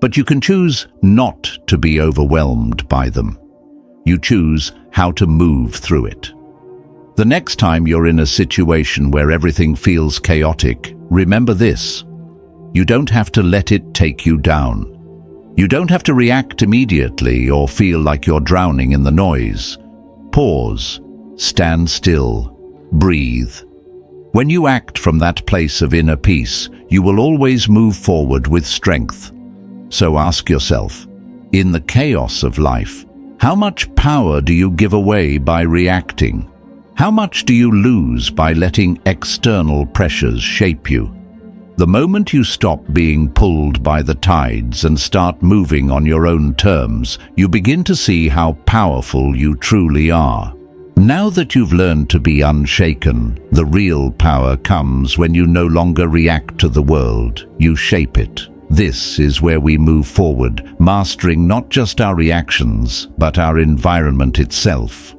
But you can choose not to be overwhelmed by them. You choose how to move through it. The next time you're in a situation where everything feels chaotic, remember this: you don't have to let it take you down. You don't have to react immediately or feel like you're drowning in the noise. Pause, stand still, breathe. When you act from that place of inner peace, you will always move forward with strength. So ask yourself, in the chaos of life, how much power do you give away by reacting? How much do you lose by letting external pressures shape you? The moment you stop being pulled by the tides and start moving on your own terms, you begin to see how powerful you truly are. Now that you've learned to be unshaken, the real power comes when you no longer react to the world, you shape it. This is where we move forward, mastering not just our reactions, but our environment itself.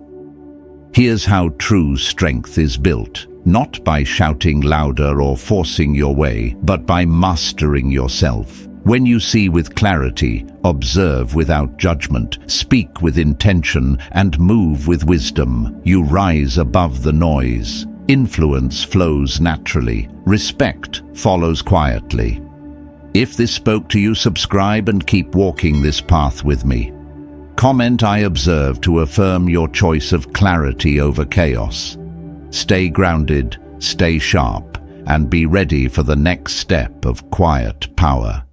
Here's how true strength is built, not by shouting louder or forcing your way, but by mastering yourself. When you see with clarity, observe without judgment, speak with intention, and move with wisdom, you rise above the noise. Influence flows naturally. Respect follows quietly. If this spoke to you, subscribe and keep walking this path with me. Comment "I observe" to affirm your choice of clarity over chaos. Stay grounded, stay sharp, and be ready for the next step of quiet power.